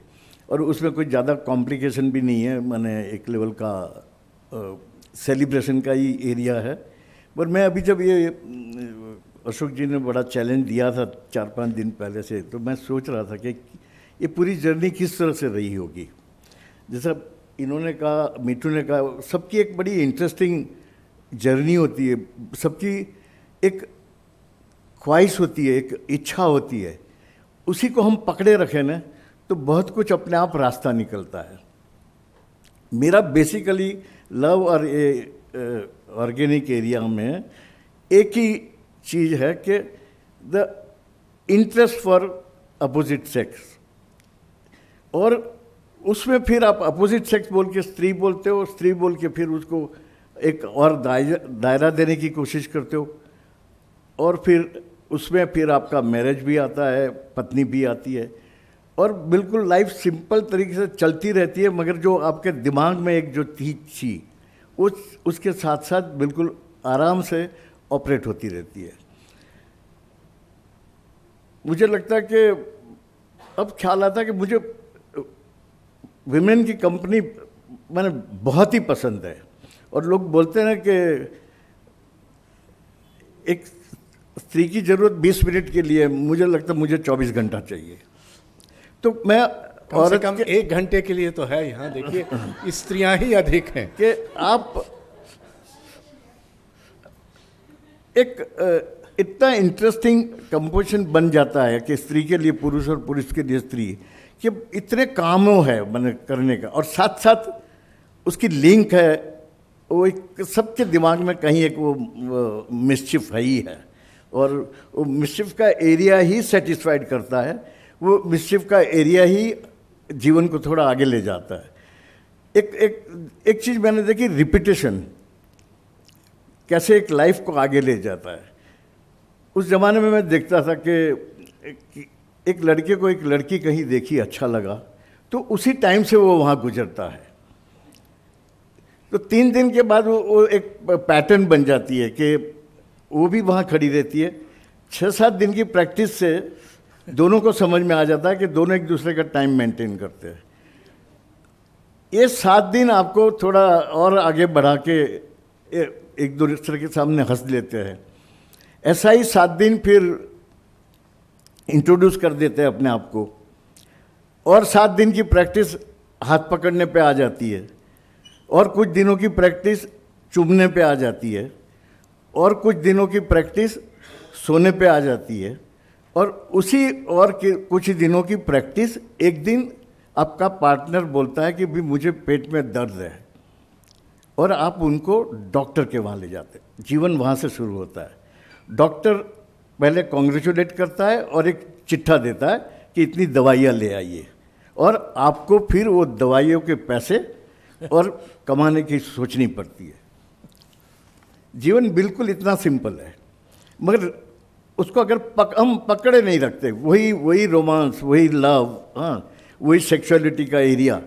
और उसमें कोई ज़्यादा कॉम्प्लिकेशन भी नहीं है, मैंने एक लेवल का सेलिब्रेशन का ही एरिया है। पर मैं अभी जब ये अशोक जी ने बड़ा चैलेंज दिया था 4-5 दिन पहले से, तो मैं सोच रहा था कि ये पूरी जर्नी किस तरह से रही होगी। जैसा इन्होंने कहा, मीठू ने कहा, सबकी एक बड़ी इंटरेस्टिंग जर्नी होती है, सबकी एक ख्वाहिश होती है, एक इच्छा होती है, उसी को हम पकड़े रखें ना तो बहुत कुछ अपने आप रास्ता निकलता है। मेरा बेसिकली लव और ऑर्गेनिक एरिया में एक ही चीज़ है कि the interest for opposite sex, और उसमें फिर आप अपोजिट सेक्स बोल के स्त्री बोलते हो, स्त्री बोल के फिर उसको एक और दायरा देने की कोशिश करते हो, और फिर उसमें फिर आपका मैरिज भी आता है, पत्नी भी आती है, और बिल्कुल लाइफ सिंपल तरीके से चलती रहती है, मगर जो आपके दिमाग में एक जो थी उसके साथ साथ बिल्कुल आराम से ऑपरेट होती रहती है। मुझे लगता है कि अब ख्याल आता है कि मुझे विमेन की कंपनी मैंने बहुत ही पसंद है, और लोग बोलते हैं कि एक स्त्री की जरूरत 20 मिनट के लिए, मुझे लगता है मुझे 24 घंटा चाहिए। तो मैं कम से कम 1 घंटे के लिए तो है यहाँ, देखिए स्त्रियां ही अधिक हैं कि आप एक इतना इंटरेस्टिंग कंपोजिशन बन जाता है कि स्त्री के लिए पुरुष और पुरुष के लिए स्त्री, कि इतने कामों है मैंने करने का, और साथ साथ उसकी लिंक है, वो एक सबके दिमाग में कहीं एक वो मिसचिफ है ही है, और वो मिसचिफ का एरिया ही सेटिस्फाइड करता है, वो मिसचिफ का एरिया ही जीवन को थोड़ा आगे ले जाता है। एक चीज़ मैंने देखी, रिपीटेशन कैसे एक लाइफ को आगे ले जाता है। उस ज़माने में मैं देखता था कि एक लड़के को एक लड़की कहीं देखी, अच्छा लगा, तो उसी टाइम से वो वहाँ गुजरता है, तो 3 दिन के बाद वो एक पैटर्न बन जाती है कि वो भी वहाँ खड़ी रहती है। 6-7 दिन की प्रैक्टिस से दोनों को समझ में आ जाता है कि दोनों एक दूसरे का टाइम मेंटेन करते हैं। ये 7 दिन आपको थोड़ा और आगे बढ़ा के एक दूसरे के सामने हंस लेते हैं। ऐसा ही 7 दिन फिर इंट्रोड्यूस कर देते हैं अपने आप को, और 7 दिन की प्रैक्टिस हाथ पकड़ने पे आ जाती है, और कुछ दिनों की प्रैक्टिस चूमने पे आ जाती है, और कुछ दिनों की प्रैक्टिस सोने पे आ जाती है, और उसी और कुछ दिनों की प्रैक्टिस एक दिन आपका पार्टनर बोलता है कि भी मुझे पेट में दर्द है, और आप उनको डॉक्टर के वहाँ ले जाते हैं। जीवन वहाँ से शुरू होता है। डॉक्टर पहले कॉन्ग्रेचुलेट करता है और एक चिट्ठा देता है कि इतनी दवाइयाँ ले आइए, और आपको फिर वो दवाइयों के पैसे और कमाने की सोचनी पड़ती है। जीवन बिल्कुल इतना सिंपल है, मगर उसको अगर हम पकड़े नहीं रखते, वही रोमांस, वही लव, हाँ, वही सेक्सुअलिटी का एरिया,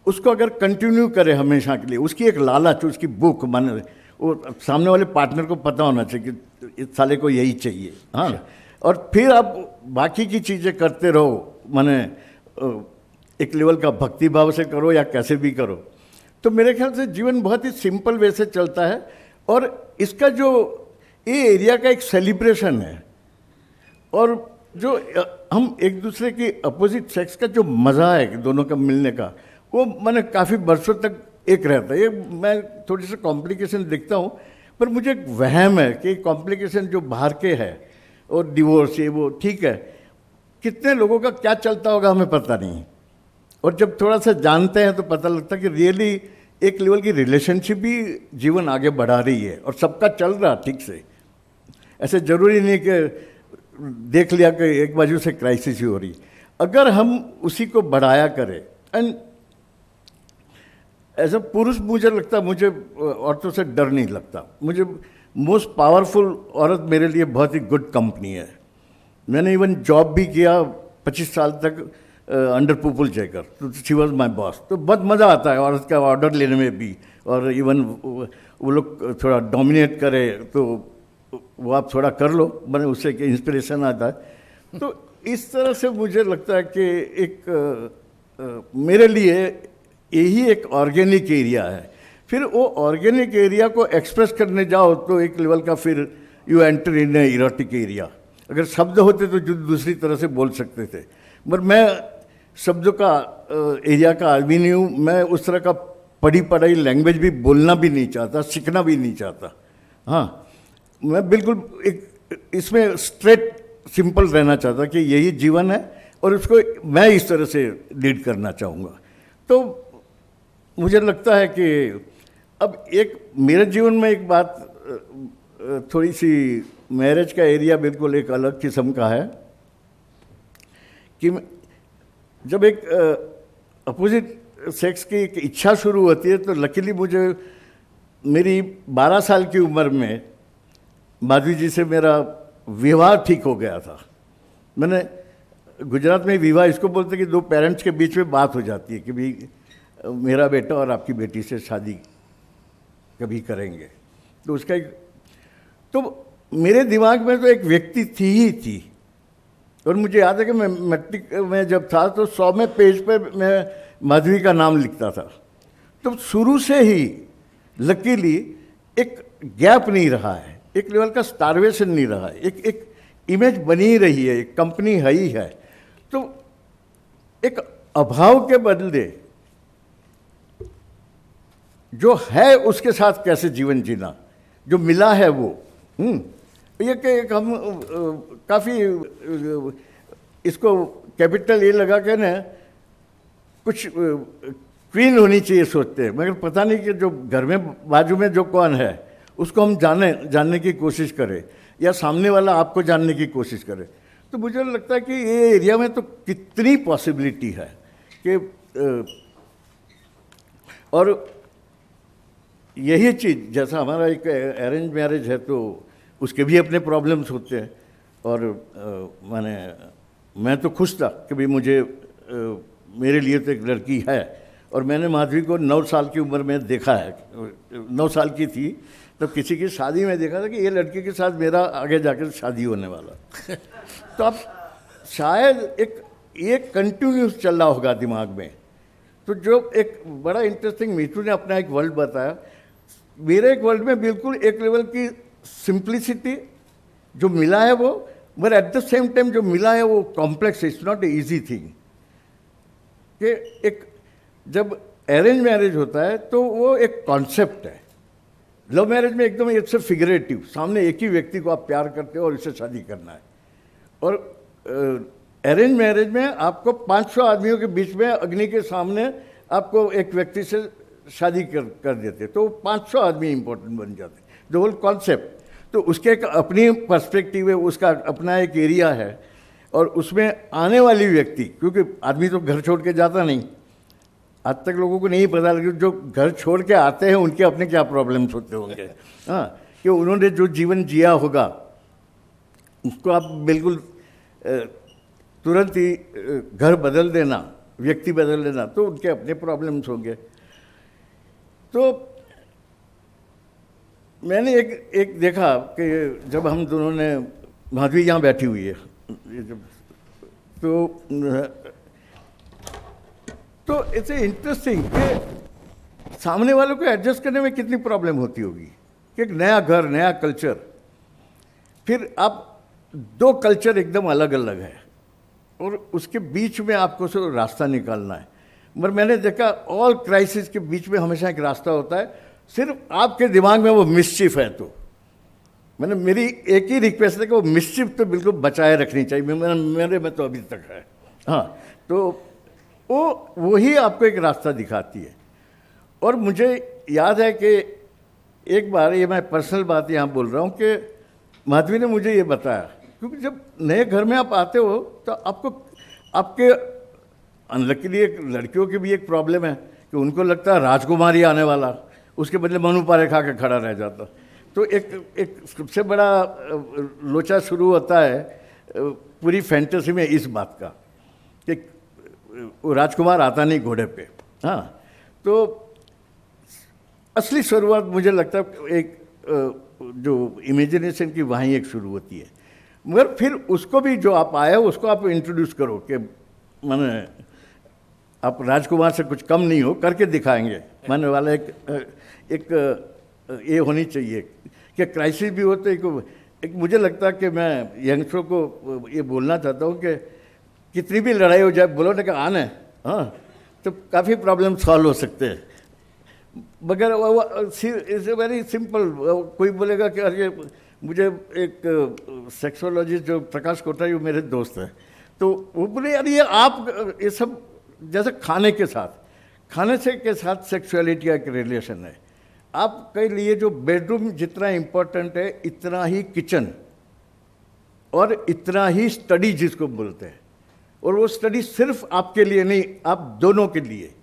उसको अगर कंटिन्यू करे हमेशा के लिए, उसकी एक लालच, उसकी भूख, माने वो सामने वाले पार्टनर को पता होना चाहिए कि इस साले को यही चाहिए, हाँ, और फिर आप बाकी की चीज़ें करते रहो, माने एक लेवल का भक्ति भाव से करो या कैसे भी करो, तो मेरे ख्याल से जीवन बहुत ही सिंपल वे से चलता है। और इसका जो ये एरिया का एक सेलिब्रेशन है, और जो हम एक दूसरे की अपोजिट सेक्स का जो मज़ा है कि दोनों का मिलने का, वो मैंने काफ़ी बरसों तक एक रहता है। ये मैं थोड़ी सी कॉम्प्लिकेशन देखता हूँ, पर मुझे एक वहम है कि कॉम्प्लिकेशन जो बाहर के है और डिवोर्स, ये वो ठीक है, कितने लोगों का क्या चलता होगा हमें पता नहीं, और जब थोड़ा सा जानते हैं तो पता लगता है कि रियली एक लेवल की रिलेशनशिप भी जीवन आगे बढ़ा रही है, और सबका चल रहा ठीक से। ऐसे ज़रूरी नहीं कि देख लिया कि एक बाजू से क्राइसिस ही हो रही। अगर हम उसी को बढ़ाया करें, एंड ऐसा पुरुष मुझे लगता, मुझे औरतों से डर नहीं लगता। मुझे मोस्ट पावरफुल औरत मेरे लिए बहुत ही गुड कंपनी है। मैंने इवन जॉब भी किया 25 साल तक अंडर पुपुल जयकर, तो शी वॉज माई बॉस। तो बहुत मज़ा आता है औरत का ऑर्डर लेने में भी, और इवन वो लोग थोड़ा डोमिनेट करे तो वो आप थोड़ा कर लो, मैंने उससे इंस्पिरेशन आता है। तो इस तरह से मुझे लगता है कि एक मेरे लिए यही एक ऑर्गेनिक एरिया है। फिर वो ऑर्गेनिक एरिया को एक्सप्रेस करने जाओ तो एक लेवल का फिर you enter in A erotic area. अगर शब्द होते तो जो दूसरी तरह से बोल सकते थे, मगर मैं शब्दों का एरिया का आदमी नहीं हूँ। मैं उस तरह का पढ़ी पढ़ाई लैंग्वेज भी बोलना भी नहीं चाहता, सीखना भी नहीं चाहता। हाँ, मैं बिल्कुल एक इसमें स्ट्रेट सिंपल रहना चाहता कि यही जीवन है और उसको मैं इस तरह से लीड करना चाहूँगा। तो मुझे लगता है कि अब एक मेरे जीवन में एक बात थोड़ी सी, मैरिज का एरिया बिल्कुल एक अलग किस्म का है कि जब एक अपोजिट सेक्स की एक इच्छा शुरू होती है तो लकीली मुझे मेरी 12 साल की उम्र में माधवी जी से मेरा विवाह ठीक हो गया था। मैंने गुजरात में विवाह इसको बोलते कि दो पेरेंट्स के बीच में बात हो जाती है कि भाई मेरा बेटा और आपकी बेटी से शादी कभी करेंगे। तो उसका एक, तो मेरे दिमाग में तो एक व्यक्ति थी ही थी। और मुझे याद है कि मैं मैट्रिक में जब था तो 100वें पेज पे मैं माधवी का नाम लिखता था। तो शुरू से ही लकीली एक गैप नहीं रहा है, एक लेवल का स्टारवेशन नहीं रहा है, एक इमेज बनी ही रही है, एक कंपनी है ही है। तो एक अभाव के बदले जो है उसके साथ कैसे जीवन जीना, जो मिला है वो ये कि एक हम काफ़ी इसको कैपिटल ये लगा के ना कुछ क्वीन होनी चाहिए सोचते हैं, मगर पता नहीं कि जो घर में बाजू में जो कौन है उसको हम जानने की कोशिश करें या सामने वाला आपको जानने की कोशिश करे। तो मुझे लगता है कि ये एरिया में तो कितनी पॉसिबिलिटी है कि और यही चीज़ जैसा हमारा एक अरेंज मैरिज है तो उसके भी अपने प्रॉब्लम्स होते हैं। और मैं तो खुश था कि भाई मुझे मेरे लिए तो एक लड़की है। और मैंने माधवी को 9 साल की उम्र में देखा है, 9 साल की थी तो किसी की शादी में देखा था कि ये लड़की के साथ मेरा आगे जाकर शादी होने वाला तो अब शायद एक कंटिन्यूस चल रहा होगा दिमाग में। तो जो एक बड़ा इंटरेस्टिंग, मीठू ने अपना एक वर्ल्ड बताया, मेरे एक वर्ल्ड में बिल्कुल एक लेवल की सिंप्लिसिटी जो मिला है वो, but at the same time जो मिला है वो कॉम्प्लेक्स है, it's not a easy thing. कि एक जब अरेंज मैरिज होता है तो वो एक कॉन्सेप्ट है। लव मैरिज में एकदम इट्स ए फिगरेटिव, सामने एक ही व्यक्ति को आप प्यार करते हो और इससे शादी करना है। और अरेंज मैरिज में आपको 500 आदमियों के बीच में अग्नि के सामने आपको एक व्यक्ति से शादी कर देते, तो 500 आदमी इंपॉर्टेंट बन जाते, द होल कॉन्सेप्ट। तो उसके एक अपनी पर्सपेक्टिव है, उसका अपना एक एरिया है। और उसमें आने वाली व्यक्ति, क्योंकि आदमी तो घर छोड़ के जाता नहीं, आज तक लोगों को नहीं पता लगे जो घर छोड़ के आते हैं उनके अपने क्या प्रॉब्लम्स होते होंगे। हाँ, कि उन्होंने जो जीवन जिया होगा उसको आप बिल्कुल तुरंत ही घर बदल देना, व्यक्ति बदल देना, तो उनके अपने प्रॉब्लम्स होंगे। तो मैंने एक देखा कि जब हम दोनों ने, माधवी यहाँ बैठी हुई है, तो इट्स इंटरेस्टिंग कि सामने वालों को एडजस्ट करने में कितनी प्रॉब्लम होती होगी कि एक नया घर, नया कल्चर, फिर आप 2 कल्चर एकदम अलग अलग है और उसके बीच में आपको सिर्फ रास्ता निकालना है। मगर मैंने देखा ऑल क्राइसिस के बीच में हमेशा एक रास्ता होता है, सिर्फ आपके दिमाग में वो मिस्चिफ है। तो मैंने, मेरी एक ही रिक्वेस्ट है कि वो मिस्चिफ तो बिल्कुल बचाए रखनी चाहिए, मेरे में तो अभी तक है। हाँ, तो वही आपको एक रास्ता दिखाती है। और मुझे याद है कि एक बार, ये मैं पर्सनल बात यहाँ बोल रहा हूँ, कि माधवी ने मुझे ये बताया, क्योंकि जब नए घर में आप आते हो तो आपको आपके अनलकीली एक लड़कियों की भी एक प्रॉब्लम है कि उनको लगता है राजकुमारी आने वाला, उसके बदले मनु पारे खा के खड़ा रह जाता। तो एक सबसे बड़ा लोचा शुरू होता है पूरी फैंटेसी में इस बात का कि वो राजकुमार आता नहीं घोड़े पे। हाँ, तो असली शुरुआत मुझे लगता है एक जो इमेजिनेशन की वहीं एक शुरू होती है, मगर फिर उसको भी जो आप आए हो उसको आप इंट्रोड्यूस करो कि माने आप राजकुमार से कुछ कम नहीं हो, करके दिखाएंगे। माने वाला एक ये होनी चाहिए कि क्राइसिस भी हो तो एक मुझे लगता है कि मैं यंगस्टरों को ये बोलना चाहता हूँ कि कितनी भी लड़ाई हो जाए बोलो ना कि आना है, हाँ, तो काफ़ी प्रॉब्लम सॉल्व हो सकते हैं। मगर इट्स ए वेरी सिंपल। कोई बोलेगा कि अरे मुझे एक सेक्सोलॉजिस्ट जो प्रकाश कोठारी वो मेरे दोस्त हैं, तो वो बोले यार ये आप ये सब जैसे खाने के साथ सेक्सुअलिटी का एक रिलेशन है। आपके लिए जो बेडरूम जितना इम्पोर्टेंट है इतना ही किचन और इतना ही स्टडी जिसको बोलते हैं, और वो स्टडी सिर्फ आपके लिए नहीं, आप दोनों के लिए।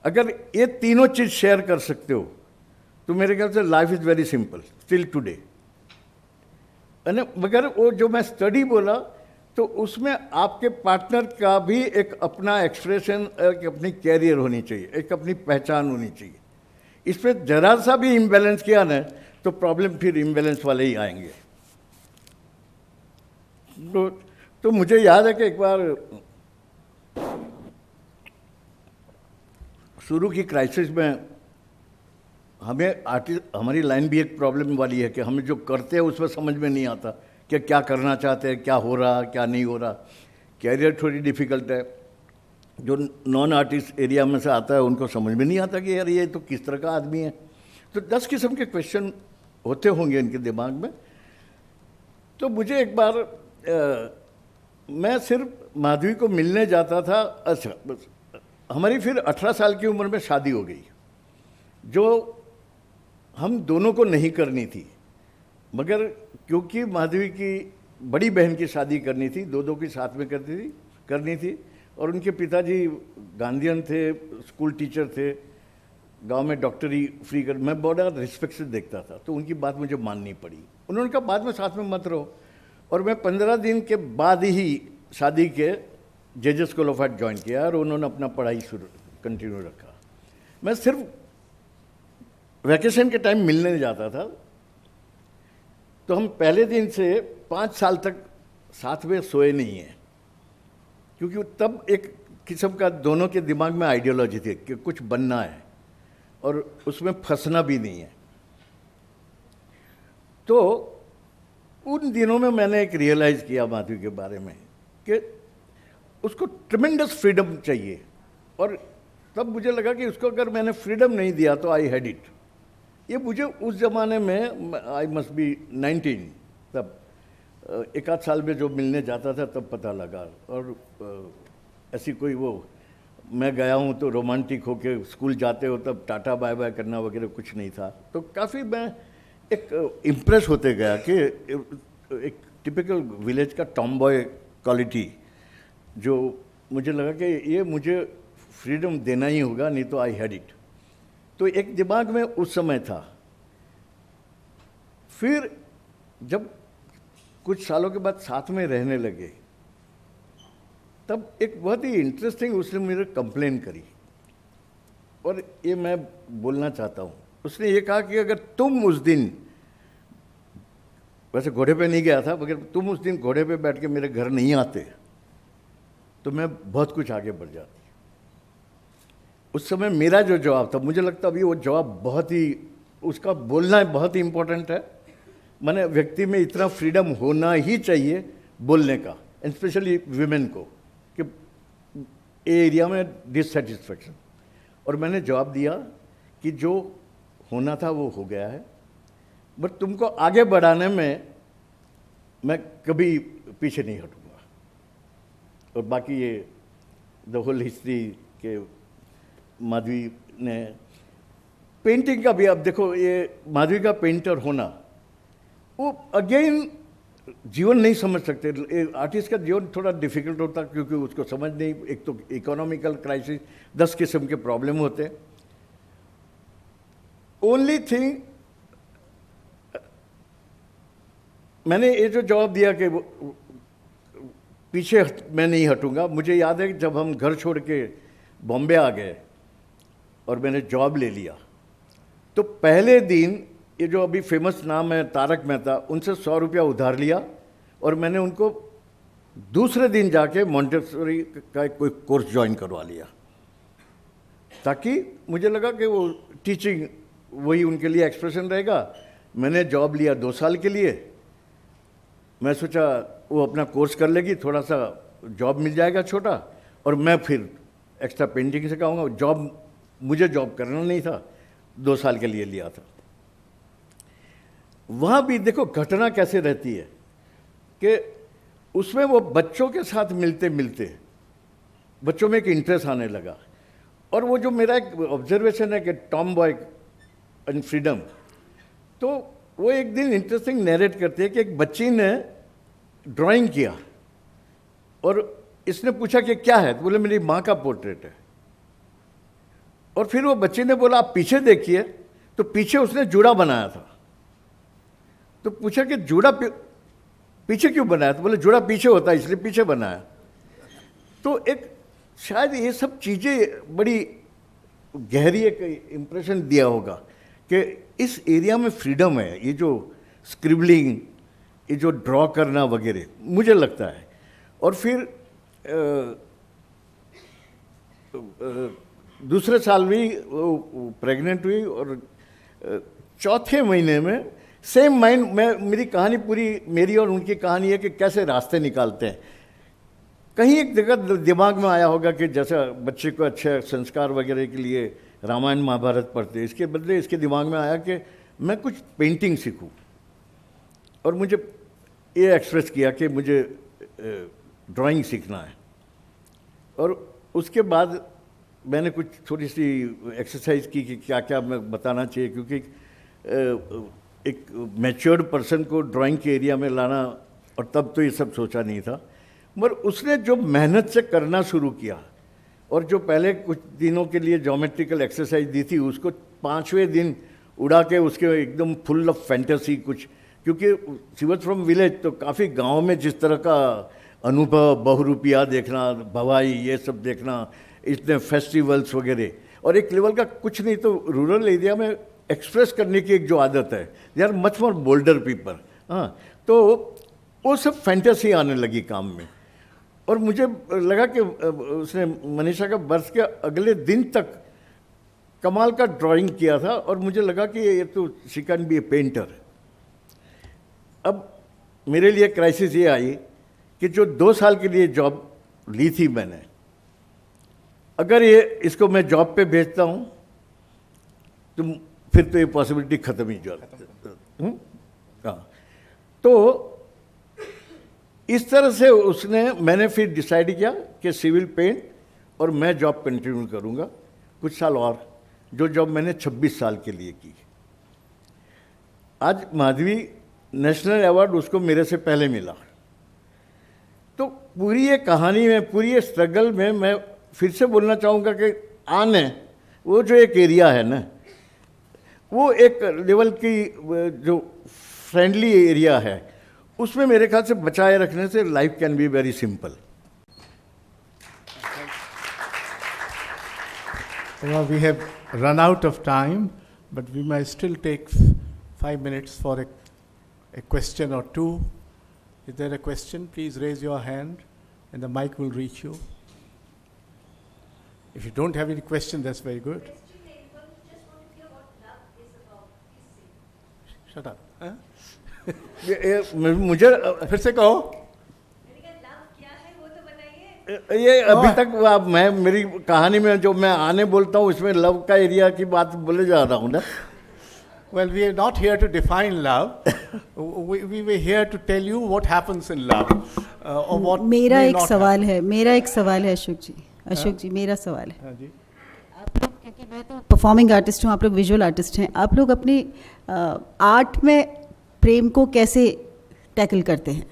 अगर ये तीनों चीज शेयर कर सकते हो तो मेरे ख्याल से life is very simple still today. मगर वो जो मैं स्टडी बोला तो उसमें आपके पार्टनर का भी एक अपना एक्सप्रेशन, एक अपनी कैरियर होनी चाहिए, एक अपनी पहचान होनी चाहिए। इस पर जरा सा भी इम्बैलेंस किया ना तो प्रॉब्लम फिर इम्बैलेंस वाले ही आएंगे। तो मुझे याद है कि एक बार शुरू की क्राइसिस में हमें हमारी लाइन भी एक प्रॉब्लम वाली है कि हमें जो करते हैं उसमें समझ में नहीं आता कि क्या करना चाहते हैं, क्या हो रहा क्या नहीं हो रहा। कैरियर थोड़ी डिफ़िकल्ट है। जो नॉन आर्टिस्ट एरिया में से आता है उनको समझ में नहीं आता कि यार ये तो किस तरह का आदमी है। तो 10 किस्म के क्वेश्चन होते होंगे इनके दिमाग में। तो मुझे एक बार मैं सिर्फ माधवी को मिलने जाता था। अच्छा, बस हमारी फिर 18 साल की उम्र में शादी हो गई, जो हम दोनों को नहीं करनी थी, मगर क्योंकि माधवी की बड़ी बहन की शादी करनी थी, दो की साथ में करनी थी, और उनके पिताजी गांधीयन थे, स्कूल टीचर थे, गांव में डॉक्टरी फ्री कर, मैं बड़ा रिस्पेक्ट से देखता था, तो उनकी बात मुझे माननी पड़ी। उन्होंने कहा बाद में साथ में मत रहो, और मैं 15 दिन के बाद ही शादी के JJ school of art join किया और उन्होंने अपना पढ़ाई कंटिन्यू रखा। मैं सिर्फ वैकेशन के टाइम मिलने जाता था, तो हम पहले दिन से 5 साल तक साथ में सोए नहीं हैं, क्योंकि तब एक किस्म का दोनों के दिमाग में आइडियोलॉजी थी कि कुछ बनना है और उसमें फंसना भी नहीं है। तो उन दिनों में मैंने एक रियलाइज़ किया माधवी के बारे में कि उसको ट्रिमेंडस फ्रीडम चाहिए, और तब मुझे लगा कि उसको अगर मैंने फ्रीडम नहीं दिया तो आई हैड इट। ये मुझे उस ज़माने में, आई मस्ट बी 19, तब 1 आध साल में जो मिलने जाता था तब पता लगा। और ऐसी कोई वो मैं गया हूँ तो रोमांटिक होके स्कूल जाते हो तब टाटा बाय बाय करना वगैरह कुछ नहीं था। तो काफ़ी मैं एक इम्प्रेस होते गया कि एक टिपिकल विलेज का टॉम बॉय क्वालिटी, जो मुझे लगा कि ये मुझे फ्रीडम देना ही होगा, नहीं तो आई हैड इट। तो एक दिमाग में उस समय था। फिर जब कुछ सालों के बाद साथ में रहने लगे, तब एक बहुत ही इंटरेस्टिंग उसने मुझे कंप्लेन करी, और ये मैं बोलना चाहता हूँ। उसने ये कहा कि अगर तुम उस दिन, वैसे घोड़े पे नहीं गया था, मगर तुम उस दिन घोड़े पे बैठ के मेरे घर नहीं आते तो मैं बहुत कुछ आगे बढ़ जाती। उस समय मेरा जो जवाब था, मुझे लगता अभी वो जवाब बहुत ही, उसका बोलना बहुत ही इम्पोर्टेंट है। माने व्यक्ति में इतना फ्रीडम होना ही चाहिए बोलने का, स्पेशली विमेन को, कि एरिया में डिससेटिस्फेक्शन। और मैंने जवाब दिया कि जो होना था वो हो गया है, बट तुमको आगे बढ़ाने में मैं कभी पीछे नहीं हटूंगा। और बाकी ये द होल हिस्ट्री के माधवी ने पेंटिंग का भी, अब देखो ये माधवी का पेंटर होना, वो अगेन जीवन नहीं समझ सकते। आर्टिस्ट का जीवन थोड़ा डिफिकल्ट होता है क्योंकि उसको समझ नहीं, एक तो इकोनॉमिकल क्राइसिस, 10 किस्म के प्रॉब्लम होते हैं। ओनली थिंग, मैंने ये जो जवाब दिया कि पीछे मैं नहीं हटूंगा, मुझे याद है कि जब हम घर छोड़ के बॉम्बे आ गए और मैंने जॉब ले लिया, तो पहले दिन ये जो अभी फेमस नाम है तारक मेहता, उनसे 100 रुपया उधार लिया और मैंने उनको दूसरे दिन जाके मॉन्टेसरी का कोई कोर्स ज्वाइन करवा लिया, ताकि मुझे लगा कि वो टीचिंग वही उनके लिए एक्सप्रेशन रहेगा। मैंने जॉब लिया 2 साल के लिए, मैं सोचा वो अपना कोर्स कर लेगी, थोड़ा सा जॉब मिल जाएगा छोटा, और मैं फिर एक्स्ट्रा पेंटिंग सिखाऊंगा। जॉब, मुझे जॉब करना नहीं था, 2 साल के लिए लिया था। वहाँ भी देखो घटना कैसे रहती है कि उसमें वो बच्चों के साथ मिलते मिलते बच्चों में एक इंटरेस्ट आने लगा। और वो जो मेरा एक ऑब्जर्वेशन है कि टॉम बॉय एंड फ्रीडम, तो वो एक दिन इंटरेस्टिंग नैरेट करती है कि एक बच्ची ने ड्राइंग किया और इसने पूछा कि क्या है, तो बोले मेरी माँ का पोर्ट्रेट है। और फिर वो बच्ची ने बोला आप पीछे देखिए, तो पीछे उसने जूड़ा बनाया था। तो पूछा कि जूड़ा पीछे क्यों बनाया, तो बोले जूड़ा पीछे होता है इसलिए पीछे बनाया। तो एक शायद ये सब चीज़ें बड़ी गहरी एक इम्प्रेशन दिया होगा कि इस एरिया में फ्रीडम है। ये जो स्क्रिबलिंग, ये जो ड्रॉ करना वगैरह, मुझे लगता है। और फिर दूसरे साल भी वो प्रेग्नेंट हुई और 4थे महीने में सेम माइंड में मेरी कहानी पूरी, मेरी और उनकी कहानी है कि कैसे रास्ते निकालते हैं। कहीं एक जगह दिमाग में आया होगा कि जैसा बच्चे को अच्छे संस्कार वगैरह के लिए रामायण महाभारत पढ़ते हैं, इसके बदले इसके दिमाग में आया कि मैं कुछ पेंटिंग सीखूं। और मुझे ये एक्सप्रेस किया कि मुझे ड्राइंग सीखना है। और उसके बाद मैंने कुछ थोड़ी सी एक्सरसाइज की कि क्या क्या मैं बताना चाहिए, क्योंकि एक मैच्योर्ड पर्सन को ड्राइंग के एरिया में लाना, और तब तो ये सब सोचा नहीं था। मगर उसने जो मेहनत से करना शुरू किया और जो पहले कुछ दिनों के लिए ज्योमेट्रिकल एक्सरसाइज दी थी, उसको 5वें दिन उड़ा के उसके एकदम फुल ऑफ फैंटेसी कुछ, क्योंकि शी वाज फ्रॉम विलेज, तो काफ़ी गांव में जिस तरह का अनुभव, बहुरूपिया देखना, भवाई, ये सब देखना, इतने फेस्टिवल्स वगैरह, और एक लेवल का कुछ नहीं तो रूरल एरिया में एक्सप्रेस करने की एक जो आदत है, they are much more bolder people. हाँ, तो वो सब फैंटेसी आने लगी काम में। और मुझे लगा कि उसने मनीषा का बर्थ के अगले दिन तक कमाल का ड्राइंग किया था, और मुझे लगा कि ये तो she can be A painter. अब मेरे लिए क्राइसिस ये आई कि जो 2 साल के लिए जॉब ली थी मैंने, अगर ये इसको मैं जॉब पे भेजता हूँ तो फिर तो ये पॉसिबिलिटी खत्म ही जाती। हाँ, तो इस तरह से मैंने फिर डिसाइड किया कि सिविल पेंट, और मैं जॉब कंटिन्यू करूँगा कुछ साल और, जो जॉब मैंने 26 साल के लिए की। आज माधवी नेशनल अवार्ड उसको मेरे से पहले मिला। तो पूरी ये कहानी में, पूरी ये स्ट्रगल में मैं फिर से बोलना चाहूँगा कि आने वो जो एक एरिया है ना, वो एक लेवल की जो फ्रेंडली एरिया है, उसमें मेरे ख्याल से बचाए रखने से life can be very simple. Well, we have run out of time, but we may still take 5 minutes for a question or two. Is there a question? Please raise your hand and the mic will reach you. If you don't have any question, that's very good. Shut up. Huh? मुझे फिर से कहो। ये अभी तक मेरी कहानी में जो मैं आने बोलता हूँ, इसमें लव का एरिया की बात बोले जा रहा हूँ ना। Well, we are not here to define love. we were here to tell you what happens in love, or what मेरा may एक not सवाल है, अशोक जी, मेरा सवाल है। हाँ जी। आप लोग, क्योंकि मैं तो परफॉर्मिंग आर्टिस्ट हूँ, आप लोग विजुअल आर्टिस्ट हैं, आप लोग अपनी आर्ट में प्रेम को कैसे टैकल करते हैं?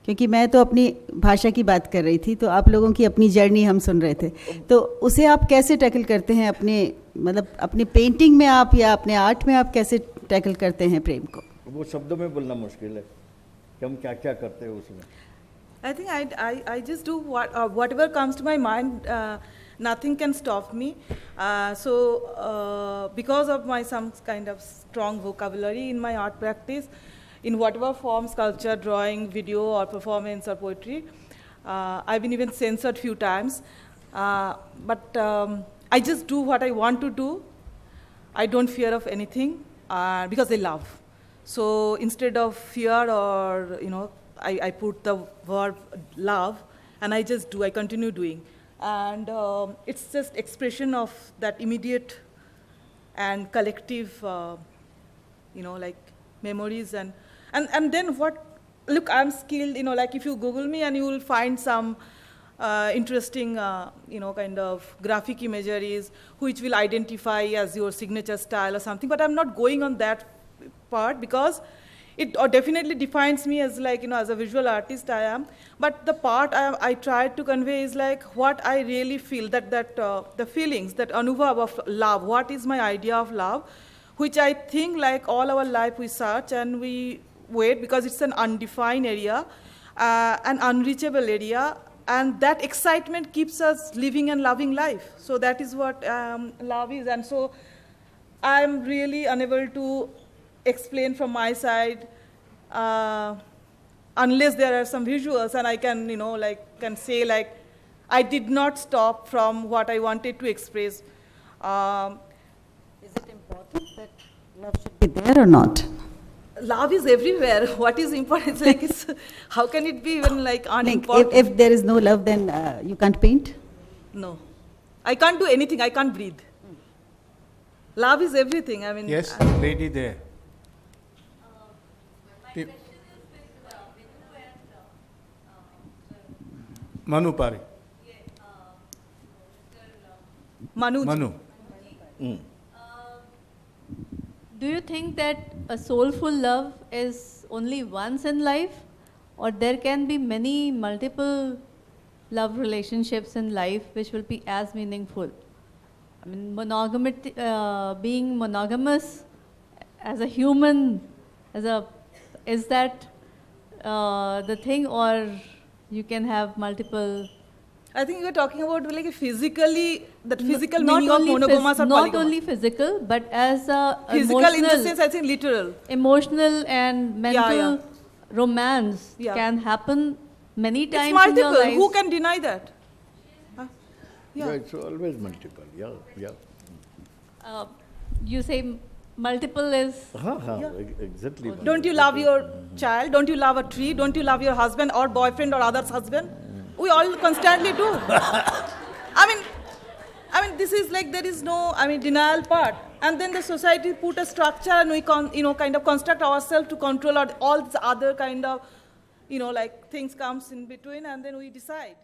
क्योंकि मैं तो अपनी भाषा की बात कर रही थी, तो आप लोगों की अपनी जर्नी हम सुन रहे थे, तो उसे आप कैसे टैकल करते हैं? अपने मतलब अपने पेंटिंग में आप या अपने आर्ट में आप कैसे टैकल करते हैं प्रेम को? वो शब्दों में बोलना मुश्किल है कि हम क्या क्या करते हैं उसमें. I think I just do whatever comes to my mind. Nothing can stop me. Because of my some kind of strong vocabulary in my art practice, in whatever form, sculpture, drawing, video, or performance, or poetry, I've been even censored few times. But I just do what I want to do. I don't fear of anything because I love. So instead of fear or I put the verb love, and I just do. I continue doing, and it's just expression of that immediate and collective, like memories and then what. Look, I'm skilled. Like if you Google me, and you will find some interesting, kind of graphic imageries which will identify as your signature style or something. But I'm not going on that part because it definitely defines me as like, as a visual artist I am. But the part I tried to convey is like what I really feel, that the feelings, that anubhav of love, what is my idea of love, which I think like all our life we search and we wait because it's an undefined area, an unreachable area, and that excitement keeps us living and loving life. So that is what love is. And so I'm really unable to explain from my side unless there are some visuals, and I can can say like I did not stop from what I wanted to express. Is it important that love should be there or not? Love is everywhere. What is important? It's how can it be even like unimportant? If there is no love, then you can't paint? No, I can't do anything. I can't breathe. Love is everything. I mean, Yes, lady there. Manu Pari. Manu. Do you think that a soulful love is only once in life, or there can be many multiple love relationships in life which will be as meaningful? I mean, being monogamous as a human, is that the thing, or you can have multiple? I think you are talking about like physically, that physical Not meaning of only monogamous or not polygamous. only physical, but as a Physical in the emotional, sense, I think literal. emotional and mental romance Yeah. can happen many It's times in multiple. your life. Who can deny that? Yeah, it's always multiple. Yeah. You say multiple is Exactly. Don't you love your child? Don't you love a tree? Don't you love your husband or boyfriend or other's husband? We all constantly do. I mean, this is like there is no, denial part. And then the society put a structure, and we kind of construct ourselves to control all this other kind of, like things comes in between, and then we decide.